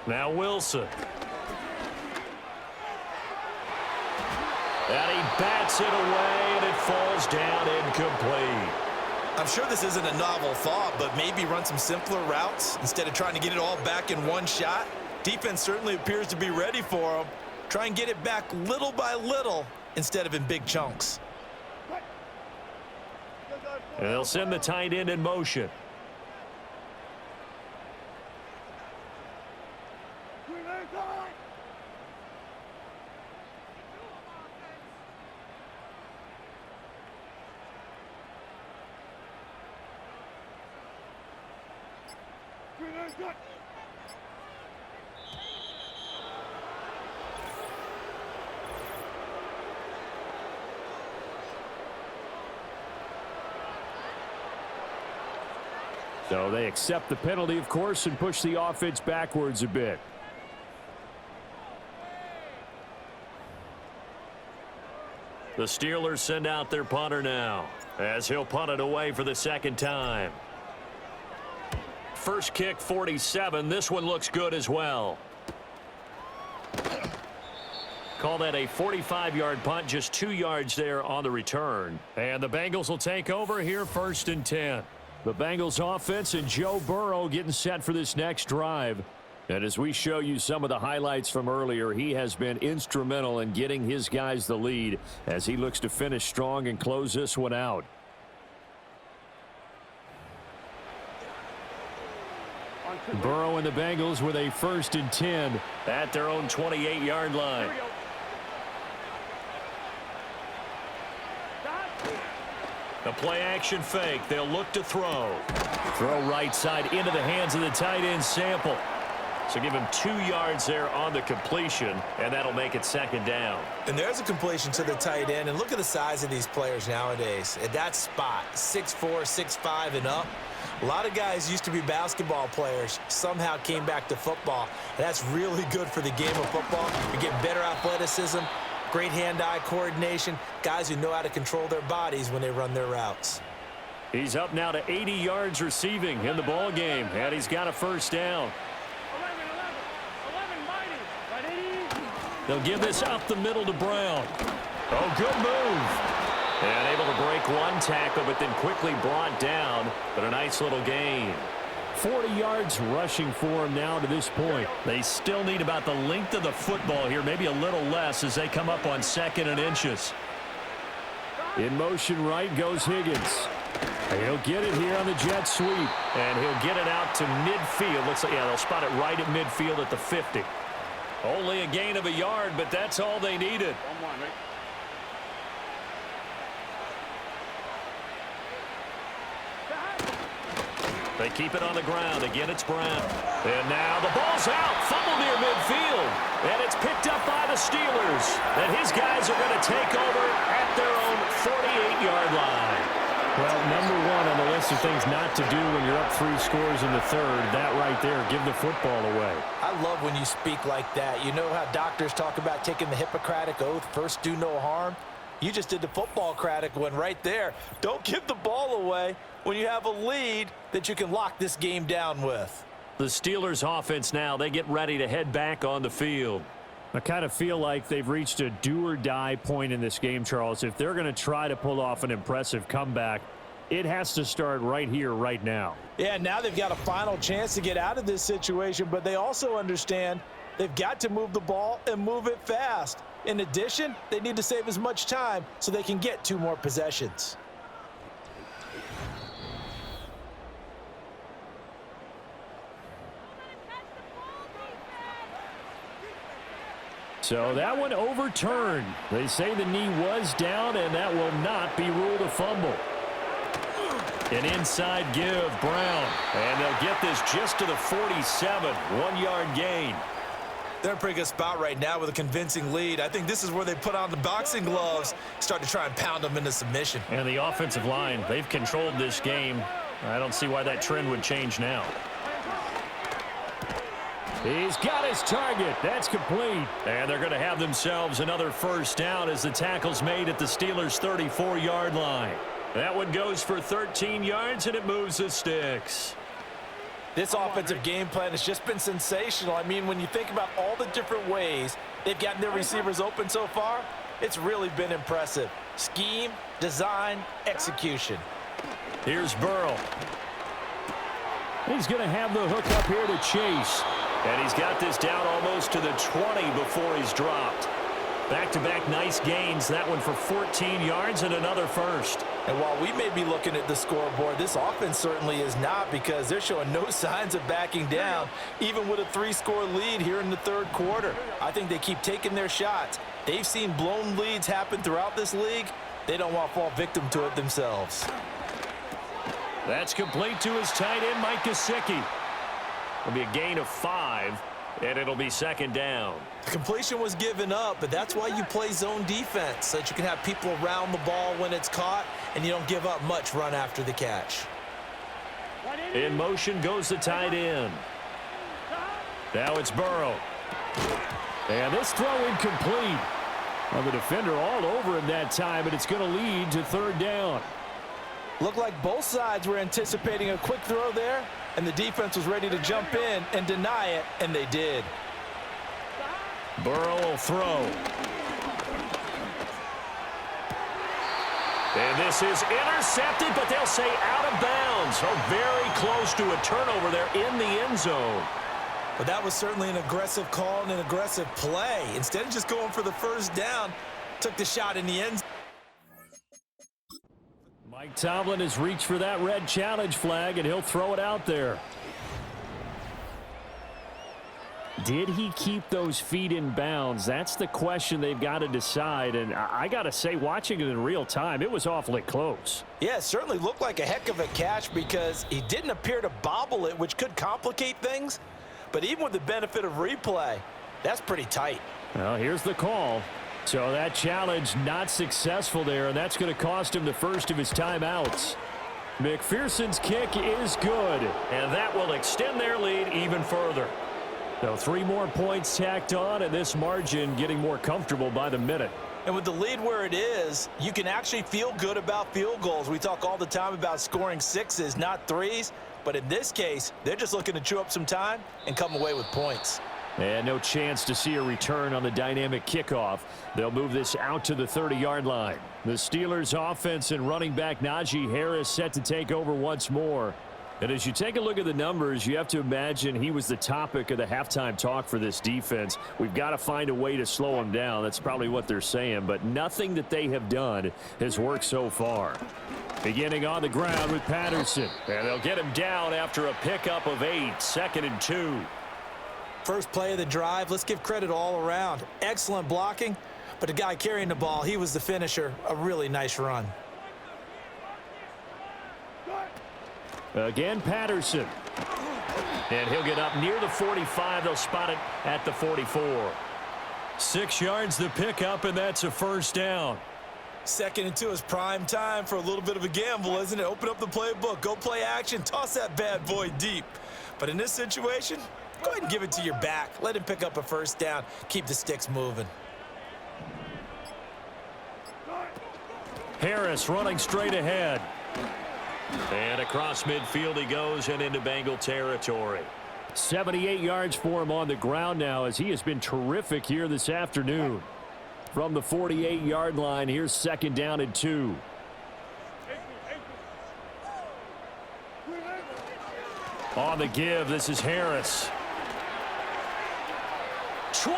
Now Wilson. And he bats it away, and it falls down incomplete. I'm sure this isn't a novel thought, but maybe run some simpler routes instead of trying to get it all back in one shot. Defense certainly appears to be ready for him. Try and get it back little by little instead of in big chunks. And they'll send the tight end in motion. So they accept the penalty, of course, and push the offense backwards a bit. The Steelers send out their punter now, as he'll punt it away for the second time. First kick, 47. This one looks good as well. Call that a 45-yard punt, just 2 yards there on the return. And the Bengals will take over here, 1st and 10. The Bengals offense and Joe Burrow getting set for this next drive. And as we show you some of the highlights from earlier, he has been instrumental in getting his guys the lead as he looks to finish strong and close this one out. Burrow and the Bengals with a 1st and 10 at their own 28-yard line. The play action fake. They'll look to throw. Throw right side into the hands of the tight end Sample. So give him 2 yards there on the completion, and that'll make it 2nd down. And there's a completion to the tight end. And look at the size of these players nowadays. At that spot, 6'4", 6'5", and up. A lot of guys used to be basketball players, somehow came back to football. And that's really good for the game of football. You get better athleticism, great hand-eye coordination, guys who know how to control their bodies when they run their routes. He's up now to 80 yards receiving in the ball game, and he's got a 1st down. They'll give this up the middle to Brown. Oh, good move. And able to break one tackle, but then quickly brought down. But a nice little gain. 40 yards rushing for him now to this point. They still need about the length of the football here, maybe a little less as they come up on 2nd and inches. In motion right goes Higgins. He'll get it here on the jet sweep. And he'll get it out to midfield. Looks like, yeah, they'll spot it right at midfield at the 50. Only a gain of a yard, but that's all they needed. They keep it on the ground. Again, it's Brown. And now the ball's out. Fumble near midfield. And it's picked up by the Steelers. And his guys are going to take over at their own 48-yard line. Well, number one on the list of things not to do when you're up 3 scores in the 3rd, that right there, give the football away. I love when you speak like that. You know how doctors talk about taking the Hippocratic Oath, first do no harm? You just did the football-cratic one right there. Don't give the ball away when you have a lead that you can lock this game down with. The Steelers offense now, they get ready to head back on the field. I kind of feel like they've reached a do-or-die point in this game, Charles. If they're going to try to pull off an impressive comeback, it has to start right here, right now. Yeah, now they've got a final chance to get out of this situation, but they also understand they've got to move the ball and move it fast. In addition, they need to save as much time so they can get 2 more possessions. So that one overturned. They say the knee was down, and that will not be ruled a fumble. An inside give, Brown. And they'll get this just to the 47. 1-yard gain. They're in a pretty good spot right now with a convincing lead. I think this is where they put on the boxing gloves, start to try and pound them into submission. And the offensive line, they've controlled this game. I don't see why that trend would change now. He's got his target. That's complete. And they're going to have themselves another 1st down as the tackle's made at the Steelers' 34-yard line. That one goes for 13 yards, and it moves the sticks. This offensive game plan has just been sensational. I mean, when you think about all the different ways they've gotten their receivers open so far, it's really been impressive. Scheme, design, execution. Here's Burrow. He's going to have the hook up here to Chase. And he's got this down almost to the 20 before he's dropped. Back-to-back nice gains. That one for 14 yards and another first. And while we may be looking at the scoreboard, this offense certainly is not, because they're showing no signs of backing down, even with a 3-score lead here in the third quarter. I think they keep taking their shots. They've seen blown leads happen throughout this league. They don't want to fall victim to it themselves. That's complete to his tight end, Mike Gesicki. It'll be a gain of 5, and it'll be second down. The completion was given up, but that's why you play zone defense, so that you can have people around the ball when it's caught, and you don't give up much run after the catch. In motion goes the tight end. Now it's Burrow. And this throw incomplete. Well, the defender all over him that time, and it's going to lead to third down. Looked like both sides were anticipating a quick throw there, and the defense was ready to jump in and deny it, and they did. Burrow will throw. And this is intercepted, but they'll say out of bounds. So very close to a turnover there in the end zone. But that was certainly an aggressive call and an aggressive play. Instead of just going for the first down, took the shot in the end zone. Mike Tomlin has reached for that red challenge flag, and he'll throw it out there. Did he keep those feet in bounds? That's the question they've got to decide. And I got to say, watching it in real time, it was awfully close. Yeah, it certainly looked like a heck of a catch, because he didn't appear to bobble it, which could complicate things. But even with the benefit of replay, that's pretty tight. Well, here's the call. So that challenge not successful there, and that's going to cost him the first of his timeouts. McPherson's kick is good, and that will extend their lead even further. So 3 more points tacked on, and this margin getting more comfortable by the minute. And with the lead where it is, you can actually feel good about field goals. We talk all the time about scoring 6s, not 3s. But in this case, they're just looking to chew up some time and come away with points. And no chance to see a return on the dynamic kickoff. They'll move this out to the 30-yard line. The Steelers' offense and running back Najee Harris set to take over once more. And as you take a look at the numbers, you have to imagine he was the topic of the halftime talk for this defense. We've got to find a way to slow him down. That's probably what they're saying. But nothing that they have done has worked so far. Beginning on the ground with Patterson. And they'll get him down after a pickup of 8, 2nd and 2. First play of the drive, let's give credit all around. Excellent blocking, but the guy carrying the ball, he was the finisher. A really nice run. Again, Patterson. And he'll get up near the 45. They'll spot it at the 44. 6 yards the pickup, and that's a first down. 2nd and 2 is prime time for a little bit of a gamble, isn't it? Open up the playbook, go play action, toss that bad boy deep. But in this situation, go ahead and give it to your back. Let him pick up a first down. Keep the sticks moving. Harris running straight ahead. And across midfield he goes and into Bengal territory. 78 yards for him on the ground now, as he has been terrific here this afternoon. From the 48-yard line, here's 2nd down and 2. On the give, this is Harris. 20.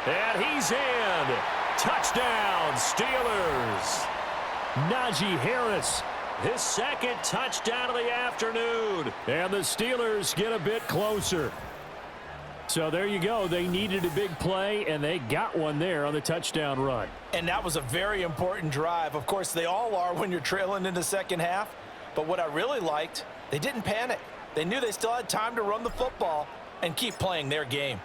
And he's in. Touchdown, Steelers. Najee Harris, his 2nd touchdown of the afternoon. And the Steelers get a bit closer. So there you go. They needed a big play, and they got one there on the touchdown run. And that was a very important drive. Of course, they all are when you're trailing in the second half. But what I really liked, they didn't panic. They knew they still had time to run the football and keep playing their game.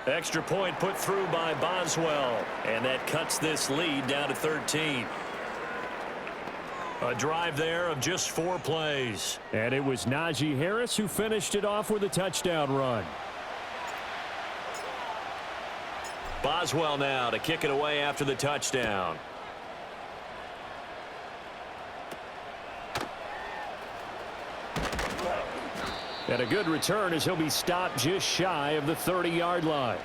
Extra point put through by Boswell, and that cuts this lead down to 13. A drive there of just 4 plays. And it was Najee Harris who finished it off with a touchdown run. Boswell now to kick it away after the touchdown. And a good return as he'll be stopped just shy of the 30-yard line.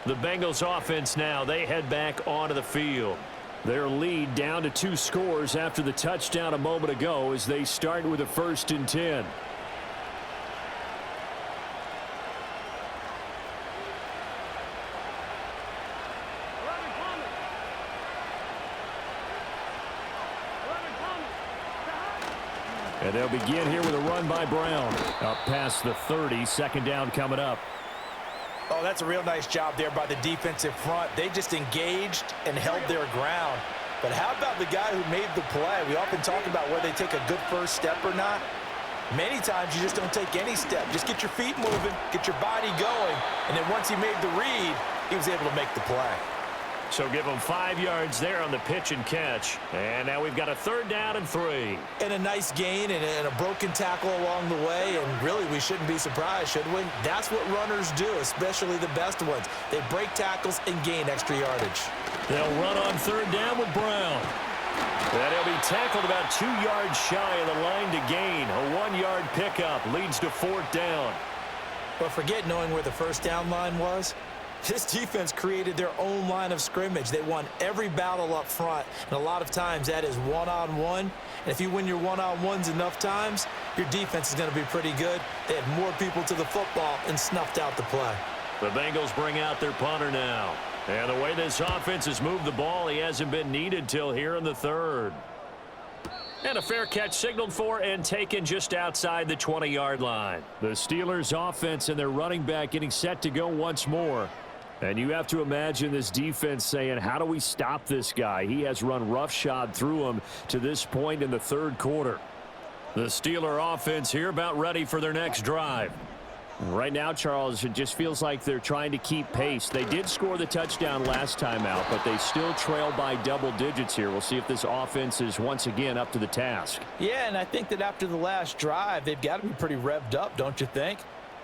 The Bengals offense now, they head back onto the field. Their lead down to 2 scores after the touchdown a moment ago as they start with a 1st and 10. And they'll begin here with a run by Brown. Up past the 30, 2nd down coming up. Oh, that's a real nice job there by the defensive front. They just engaged and held their ground. But how about the guy who made the play? We often talk about whether they take a good first step or not. Many times you just don't take any step. Just get your feet moving, get your body going, and then once he made the read, he was able to make the play. So give him 5 yards there on the pitch and catch. And now we've got a 3rd down and 3. And a nice gain and a broken tackle along the way. And really, we shouldn't be surprised, should we? That's what runners do, especially the best ones. They break tackles and gain extra yardage. They'll run on 3rd down with Brown. And he'll be tackled about 2 yards shy of the line to gain. A 1-yard pickup leads to 4th down. But forget knowing where the 1st down line was. This defense created their own line of scrimmage. They won every battle up front, and a lot of times that is one-on-one. And if you win your one-on-ones enough times, your defense is going to be pretty good. They had more people to the football and snuffed out the play. The Bengals bring out their punter now. And the way this offense has moved the ball, he hasn't been needed till here in the 3rd. And a fair catch signaled for and taken just outside the 20-yard line. The Steelers offense and their running back getting set to go once more. And you have to imagine this defense saying, how do we stop this guy? He has run roughshod through him to this point in the 3rd quarter. The Steeler offense here about ready for their next drive. Right now, Charles, it just feels like they're trying to keep pace. They did score the touchdown last time out, but they still trail by double digits here. We'll see if this offense is once again up to the task. Yeah, and I think that after the last drive, they've got to be pretty revved up, don't you think?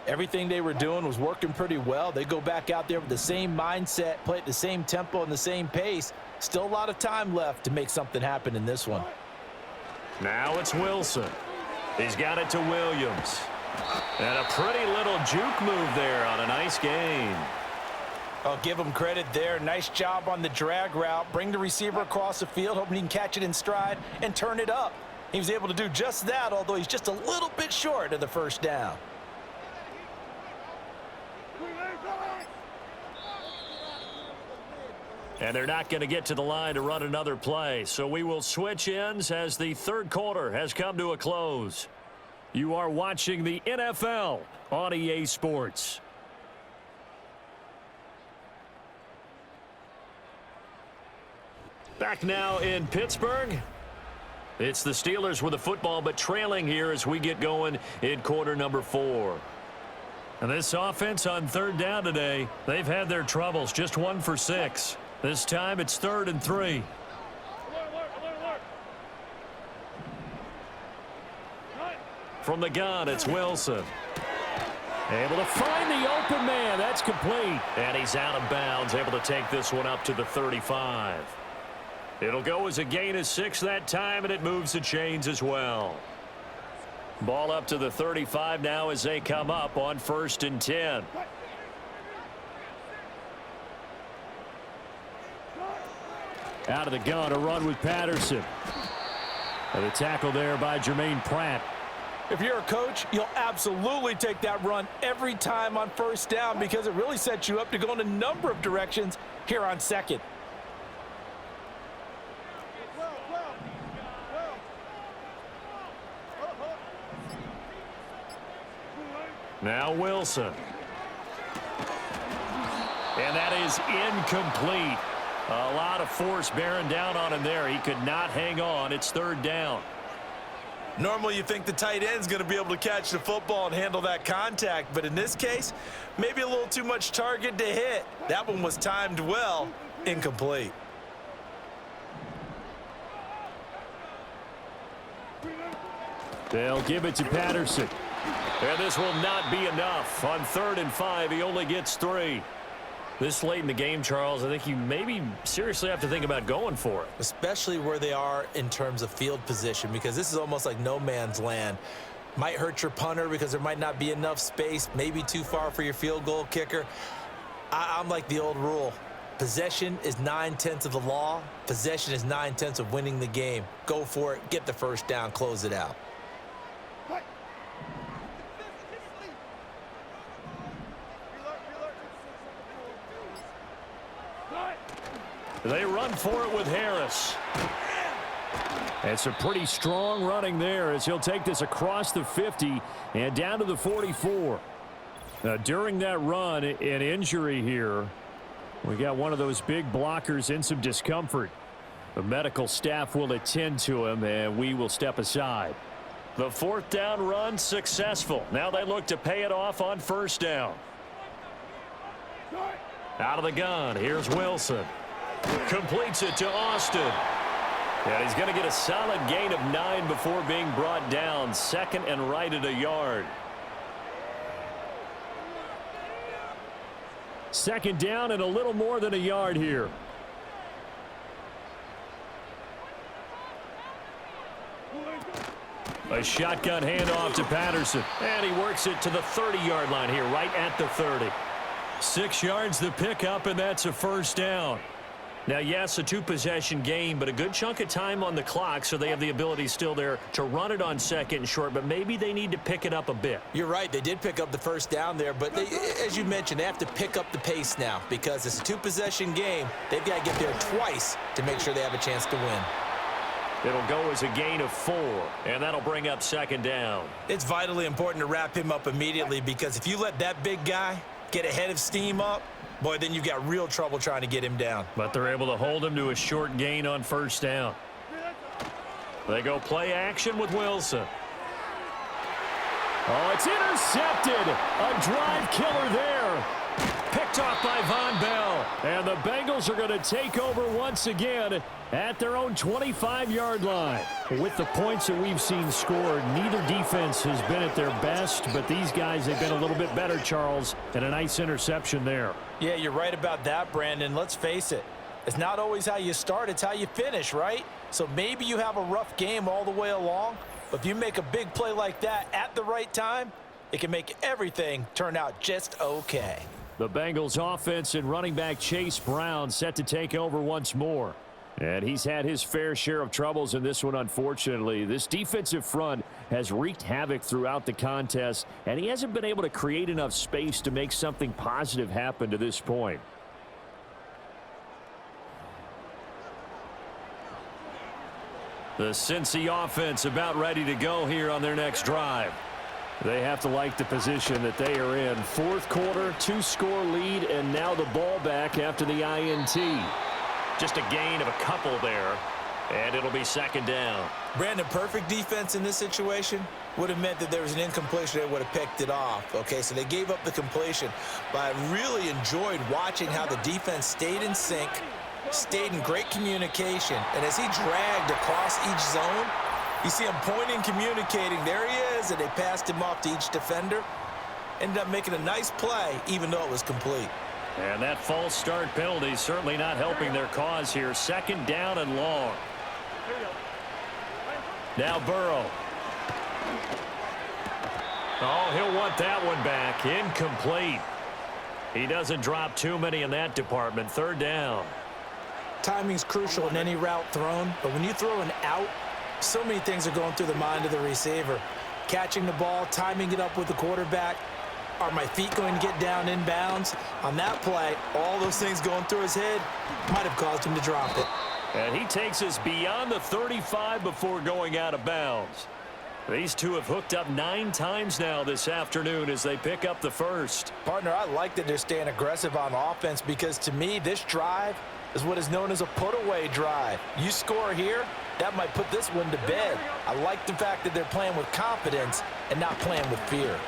Everything they were doing was working pretty well. They go back out there with the same mindset, play at the same tempo and the same pace. Still a lot of time left to make something happen in this one. Now it's Wilson. He's got it to Williams. And a pretty little juke move there on a nice gain. I'll give him credit there. Nice job on the drag route. Bring the receiver across the field, hoping he can catch it in stride and turn it up. He was able to do just that, although he's just a little bit short of the 1st down. And they're not going to get to the line to run another play. So we will switch ends as the 3rd quarter has come to a close. You are watching the NFL on EA Sports. Back now in Pittsburgh. It's the Steelers with the football, but trailing here as we get going in quarter number 4. And this offense on 3rd down today, they've had their troubles. Just 1 for 6. This time it's 3rd and 3. From the gun, it's Wilson. Able to find the open man. That's complete. And he's out of bounds, able to take this one up to the 35. It'll go as a gain of 6 that time, and it moves the chains as well. Ball up to the 35 now as they come up on 1st and 10. Out of the gun, a run with Patterson. And a tackle there by Jermaine Pratt. If you're a coach, you'll absolutely take that run every time on 1st down because it really sets you up to go in a number of directions here on 2nd. Now Wilson. And that is incomplete. A lot of force bearing down on him there. He could not hang on. It's 3rd down. Normally you think the tight end's going to be able to catch the football and handle that contact, but in this case, maybe a little too much target to hit. That one was timed well, incomplete. They'll give it to Patterson. And this will not be enough. On 3rd and 5, he only gets 3. This late in the game, Charles, I think you maybe seriously have to think about going for it. Especially where they are in terms of field position, because this is almost like no man's land. Might hurt your punter because there might not be enough space, maybe too far for your field goal kicker. I'm like the old rule. Possession is 9/10 of the law. Possession is 9/10 of winning the game. Go for it, get the first down, close it out. They run for it with Harris. It's a pretty strong running there as he'll take this across the 50 and down to the 44. During that run, an injury here. We got one of those big blockers in some discomfort. The medical staff will attend to him, and we will step aside. The fourth down run successful. Now they look to pay it off on first down. Out of the gun, here's Wilson. Completes it to Austin. And he's going to get a solid gain of 9 before being brought down. Second and right at a yard. Second down and a little more than a yard here. A shotgun handoff to Patterson. And he works it to the 30-yard line here, right at the 30. 6 yards the pickup, and that's a first down. Now, yes, a 2-possession game, but a good chunk of time on the clock, so they have the ability still there to run it on second and short, but maybe they need to pick it up a bit. You're right. They did pick up the first down there, but they, as you mentioned, they have to pick up the pace now because it's a 2-possession game. They've got to get there twice to make sure they have a chance to win. It'll go as a gain of 4, and that'll bring up second down. It's vitally important to wrap him up immediately because if you let that big guy get ahead of steam up, boy, then you've got real trouble trying to get him down. But they're able to hold him to a short gain on first down. They go play action with Wilson. Oh, it's intercepted. A drive killer there. Picked off by Von Bell. And the Bengals are going to take over once again at their own 25-yard line. With the points that we've seen scored, neither defense has been at their best, but these guys have been a little bit better, Charles, and a nice interception there. Yeah, you're right about that, Brandon. Let's face it. It's not always how you start, it's how you finish, right? So maybe you have a rough game all the way along, but if you make a big play like that at the right time, it can make everything turn out just okay. The Bengals offense and running back Chase Brown set to take over once more. And he's had his fair share of troubles in this one, unfortunately. This defensive front has wreaked havoc throughout the contest, and he hasn't been able to create enough space to make something positive happen to this point. The Cincy offense about ready to go here on their next drive. They have to like the position that they are in. Fourth quarter, 2-score lead, and now the ball back after the INT. Just a gain of a couple there, and it'll be second down. Brandon, perfect defense in this situation would have meant that there was an incompletion that would have picked it off. Okay, so they gave up the completion, but I really enjoyed watching how the defense stayed in sync, stayed in great communication, and as he dragged across each zone, you see him pointing, communicating. There he is, and they passed him off to each defender. Ended up making a nice play, even though it was complete. And that false start penalty certainly not helping their cause here. Second down and long. Now Burrow. Oh, he'll want that one back. Incomplete. He doesn't drop too many in that department. Third down. Timing's crucial in any route thrown, but when you throw an out, so many things are going through the mind of the receiver. Catching the ball, timing it up with the quarterback. Are my feet going to get down inbounds? On that play, all those things going through his head might have caused him to drop it. And he takes us beyond the 35 before going out of bounds. These two have hooked up 9 times now this afternoon as they pick up the first. Partner, I like that they're staying aggressive on offense because to me, this drive is what is known as a put-away drive. You score here, that might put this one to bed. I like the fact that they're playing with confidence and not playing with fear.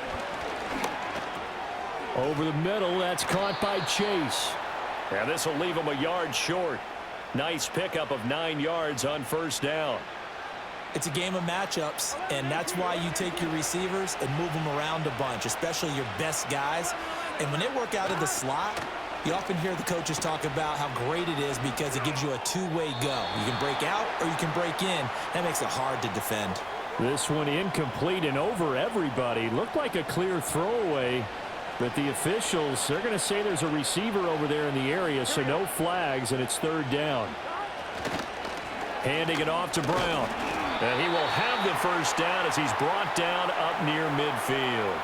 Over the middle, that's caught by Chase. And this will leave him a yard short. Nice pickup of 9 yards on first down. It's a game of matchups, and that's why you take your receivers and move them around a bunch, especially your best guys. And when they work out of the slot, you often hear the coaches talk about how great it is because it gives you a two-way go. You can break out or you can break in. That makes it hard to defend. This one incomplete and over everybody. Looked like a clear throwaway, but the officials, they're going to say there's a receiver over there in the area, so no flags, and it's third down. Handing it off to Brown. And he will have the first down as he's brought down up near midfield.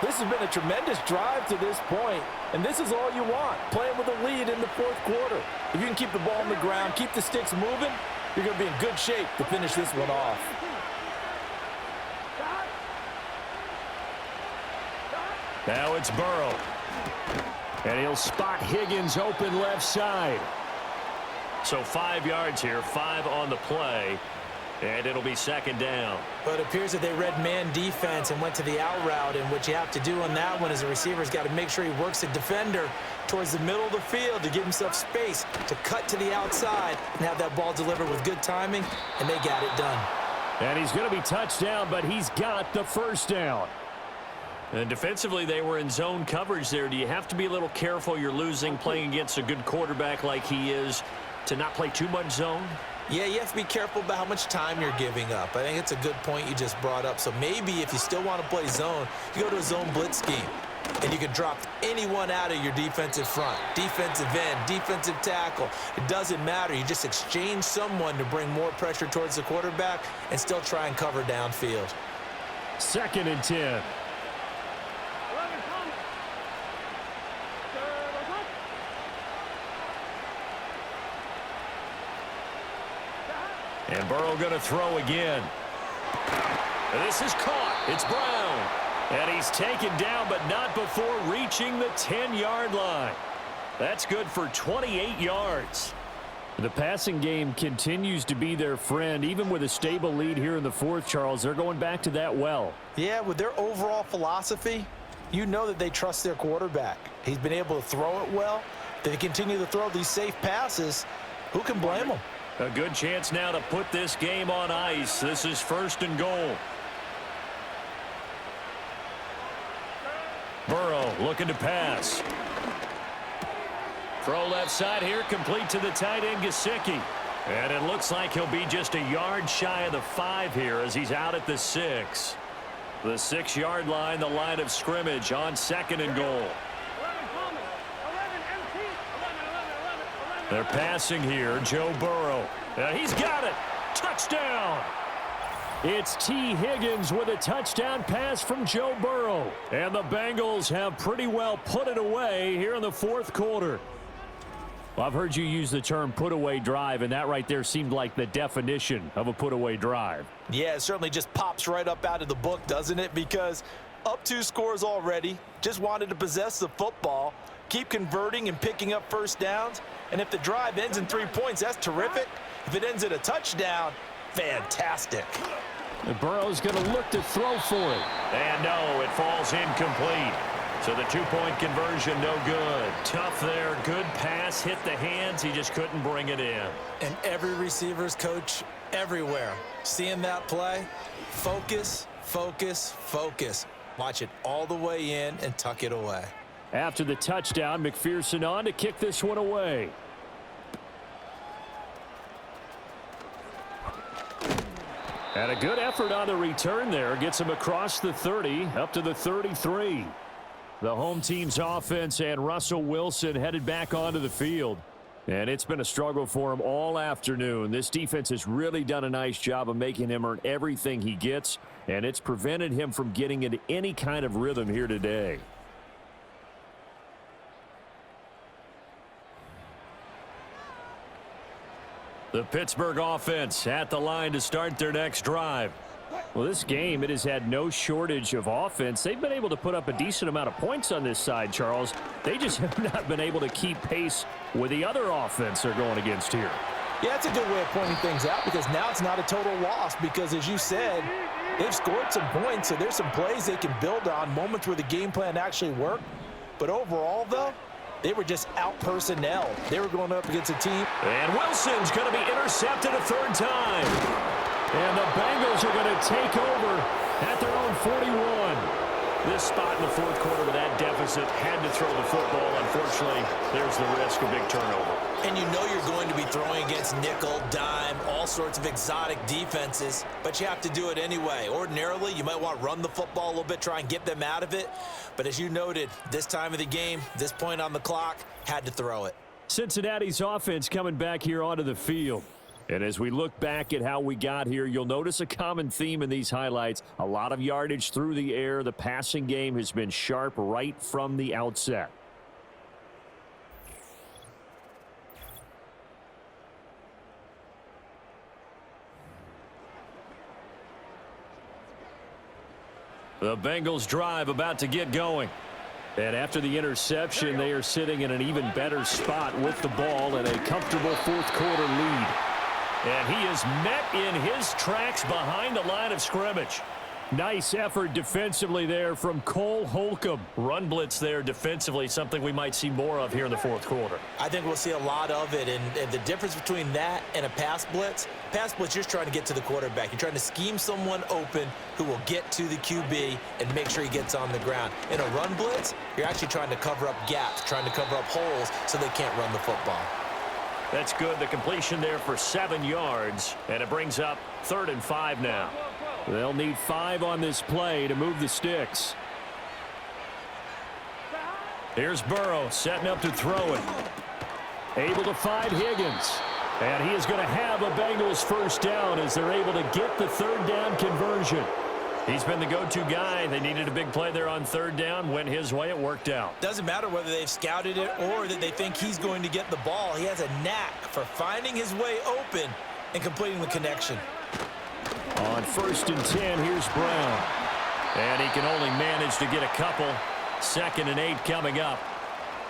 This has been a tremendous drive to this point, and this is all you want, playing with a lead in the fourth quarter. If you can keep the ball on the ground, keep the sticks moving, you're going to be in good shape to finish this one off. Now it's Burrow. And he'll spot Higgins open left side. So 5 yards here, 5 on the play. And it'll be second down. But it appears that they read man defense and went to the out route, and what you have to do on that one is the receiver's got to make sure he works the defender towards the middle of the field to give himself space to cut to the outside and have that ball delivered with good timing, and they got it done. And he's going to be touched down, but he's got the first down. And defensively, they were in zone coverage there. Do you have to be a little careful? You're losing playing against a good quarterback like he is to not play too much zone? Yeah, you have to be careful about how much time you're giving up. I think it's a good point you just brought up. So maybe if you still want to play zone, you go to a zone blitz scheme, and you can drop anyone out of your defensive front, defensive end, defensive tackle. It doesn't matter. You just exchange someone to bring more pressure towards the quarterback and still try and cover downfield. 2nd and 10. And Burrow going to throw again. And this is caught. It's Brown. And he's taken down, but not before reaching the 10-yard line. That's good for 28 yards. The passing game continues to be their friend. Even with a stable lead here in the fourth, Charles, they're going back to that well. Yeah, with their overall philosophy, you know that they trust their quarterback. He's been able to throw it well. They continue to throw these safe passes. Who can blame them? A good chance now to put this game on ice. This is 1st and goal. Burrow looking to pass. Throw left side here, complete to the tight end, Gesicki. And it looks like he'll be just a yard shy of the 5 here as he's out at the 6. The 6-yard line, the line of scrimmage on 2nd and goal. They're passing here, Joe Burrow. He's got it. Touchdown. It's T. Higgins with a touchdown pass from Joe Burrow. And the Bengals have pretty well put it away here in the fourth quarter. Well, I've heard you use the term put-away drive, and that right there seemed like the definition of a put-away drive. Yeah, it certainly just pops right up out of the book, doesn't it? Because up 2 scores already, just wanted to possess the football, keep converting and picking up first downs. And if the drive ends in 3 points, that's terrific. If it ends in a touchdown, fantastic. And Burrow's going to look to throw for it. And no, it falls incomplete. So the 2-point conversion, no good. Tough there. Good pass. Hit the hands. He just couldn't bring it in. And every receiver's coach everywhere, seeing that play, focus, focus, focus. Watch it all the way in and tuck it away. After the touchdown, McPherson on to kick this one away. And a good effort on the return there. Gets him across the 30, up to the 33. The home team's offense and Russell Wilson headed back onto the field. And it's been a struggle for him all afternoon. This defense has really done a nice job of making him earn everything he gets, and it's prevented him from getting into any kind of rhythm here today. The Pittsburgh offense at the line to start their next drive. Well, this game, it has had no shortage of offense. They've been able to put up a decent amount of points on this side, Charles. They just have not been able to keep pace with the other offense they're going against here. Yeah, that's a good way of pointing things out because now it's not a total loss because, as you said, they've scored some points, so there's some plays they can build on, moments where the game plan actually worked. But overall, though, they were just out-personnel. They were going up against a team. And Wilson's going to be intercepted a 3rd time. And the Bengals are going to take over at their own 41. This spot in the fourth quarter with that deficit had to throw the football. Unfortunately, there's the risk of big turnover. And you know you're going to be throwing against nickel, dime, all sorts of exotic defenses, but you have to do it anyway. Ordinarily, you might want to run the football a little bit, try and get them out of it. But as you noted, this time of the game, this point on the clock, had to throw it. Cincinnati's offense coming back here onto the field. And as we look back at how we got here, you'll notice a common theme in these highlights. A lot of yardage through the air. The passing game has been sharp right from the outset. The Bengals drive about to get going. And after the interception, they are sitting in an even better spot with the ball and a comfortable fourth-quarter lead. And he is met in his tracks behind the line of scrimmage. Nice effort defensively there from Cole Holcomb. Run blitz there defensively, something we might see more of here in the fourth quarter. I think we'll see a lot of it, and the difference between that and a pass blitz, you're just trying to get to the quarterback. You're trying to scheme someone open who will get to the QB and make sure he gets on the ground. In a run blitz, you're actually trying to cover up gaps, trying to cover up holes so they can't run the football. That's good. The completion there for 7 yards, and it brings up 3rd and 5 now. They'll need 5 on this play to move the sticks. Here's Burrow setting up to throw it. Able to find Higgins. And he is going to have a Bengals first down as they're able to get the 3rd down conversion. He's been the go-to guy. They needed a big play there on 3rd down. Went his way. It worked out. Doesn't matter whether they've scouted it or that they think he's going to get the ball. He has a knack for finding his way open and completing the connection. On 1st and 10, here's Brown. And he can only manage to get a couple. 2nd and 8 coming up.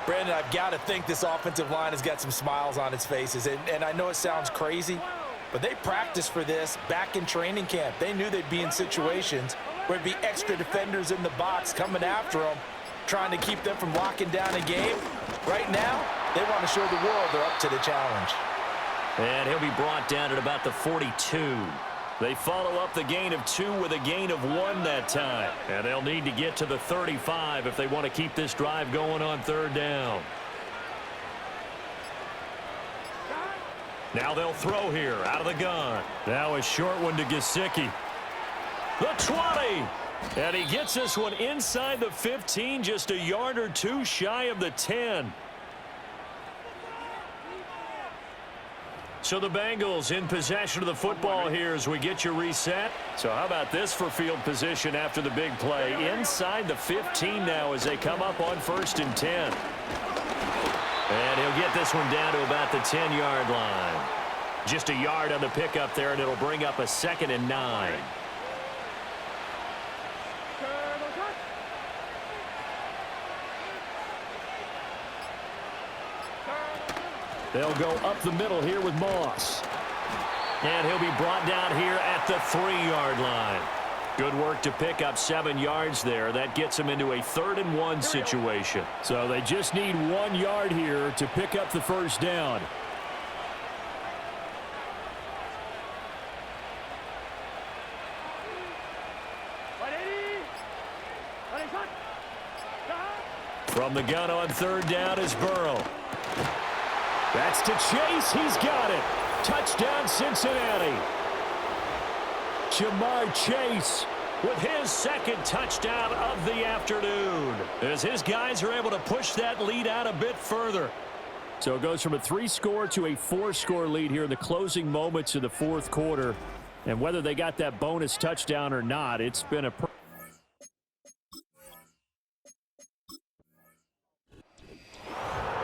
Brandon, I've got to think this offensive line has got some smiles on its faces. And I know it sounds crazy, but they practiced for this back in training camp. They knew they'd be in situations where there'd be extra defenders in the box coming after them, trying to keep them from locking down a game. Right now, they want to show the world they're up to the challenge. And he'll be brought down at about the 42. They follow up the gain of 2 with a gain of 1 that time. And they'll need to get to the 35 if they want to keep this drive going on 3rd down. Now they'll throw here out of the gun. Now a short one to Gesicki. The 20. And he gets this one inside the 15, just a yard or 2 shy of the 10. So the Bengals in possession of the football here as we get you reset. So how about this for field position after the big play? Inside the 15 now as they come up on 1st and 10. And he'll get this one down to about the 10-yard line. Just a yard on the pickup there, and it'll bring up a 2nd and 9. They'll go up the middle here with Moss. And he'll be brought down here at the 3-yard line. Good work to pick up 7 yards there. That gets him into a 3rd and 1 situation. So they just need 1 yard here to pick up the first down. From the gun on 3rd down is Burrow. That's to Chase. He's got it. Touchdown, Cincinnati. Jamar Chase with his 2nd touchdown of the afternoon, as his guys are able to push that lead out a bit further. So it goes from a 3-score to a 4-score lead here in the closing moments of the 4th quarter. And whether they got that bonus touchdown or not, it's been a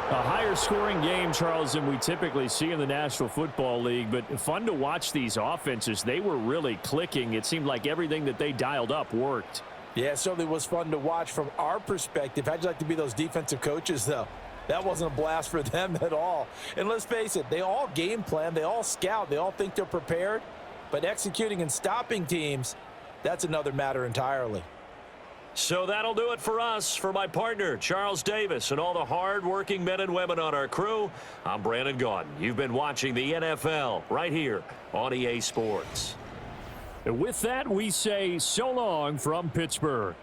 higher-scoring game, Charles, than we typically see in the National Football League, but fun to watch these offenses. They were really clicking. It seemed like everything that they dialed up worked. Yeah, it certainly was fun to watch from our perspective. How'd you like to be those defensive coaches, though? That wasn't a blast for them at all. And let's face it, they all game plan, they all scout, they all think they're prepared, but executing and stopping teams, that's another matter entirely. So that'll do it for us. For my partner, Charles Davis, and all the hard-working men and women on our crew, I'm Brandon Gaudin. You've been watching the NFL right here on EA Sports. And with that, we say so long from Pittsburgh.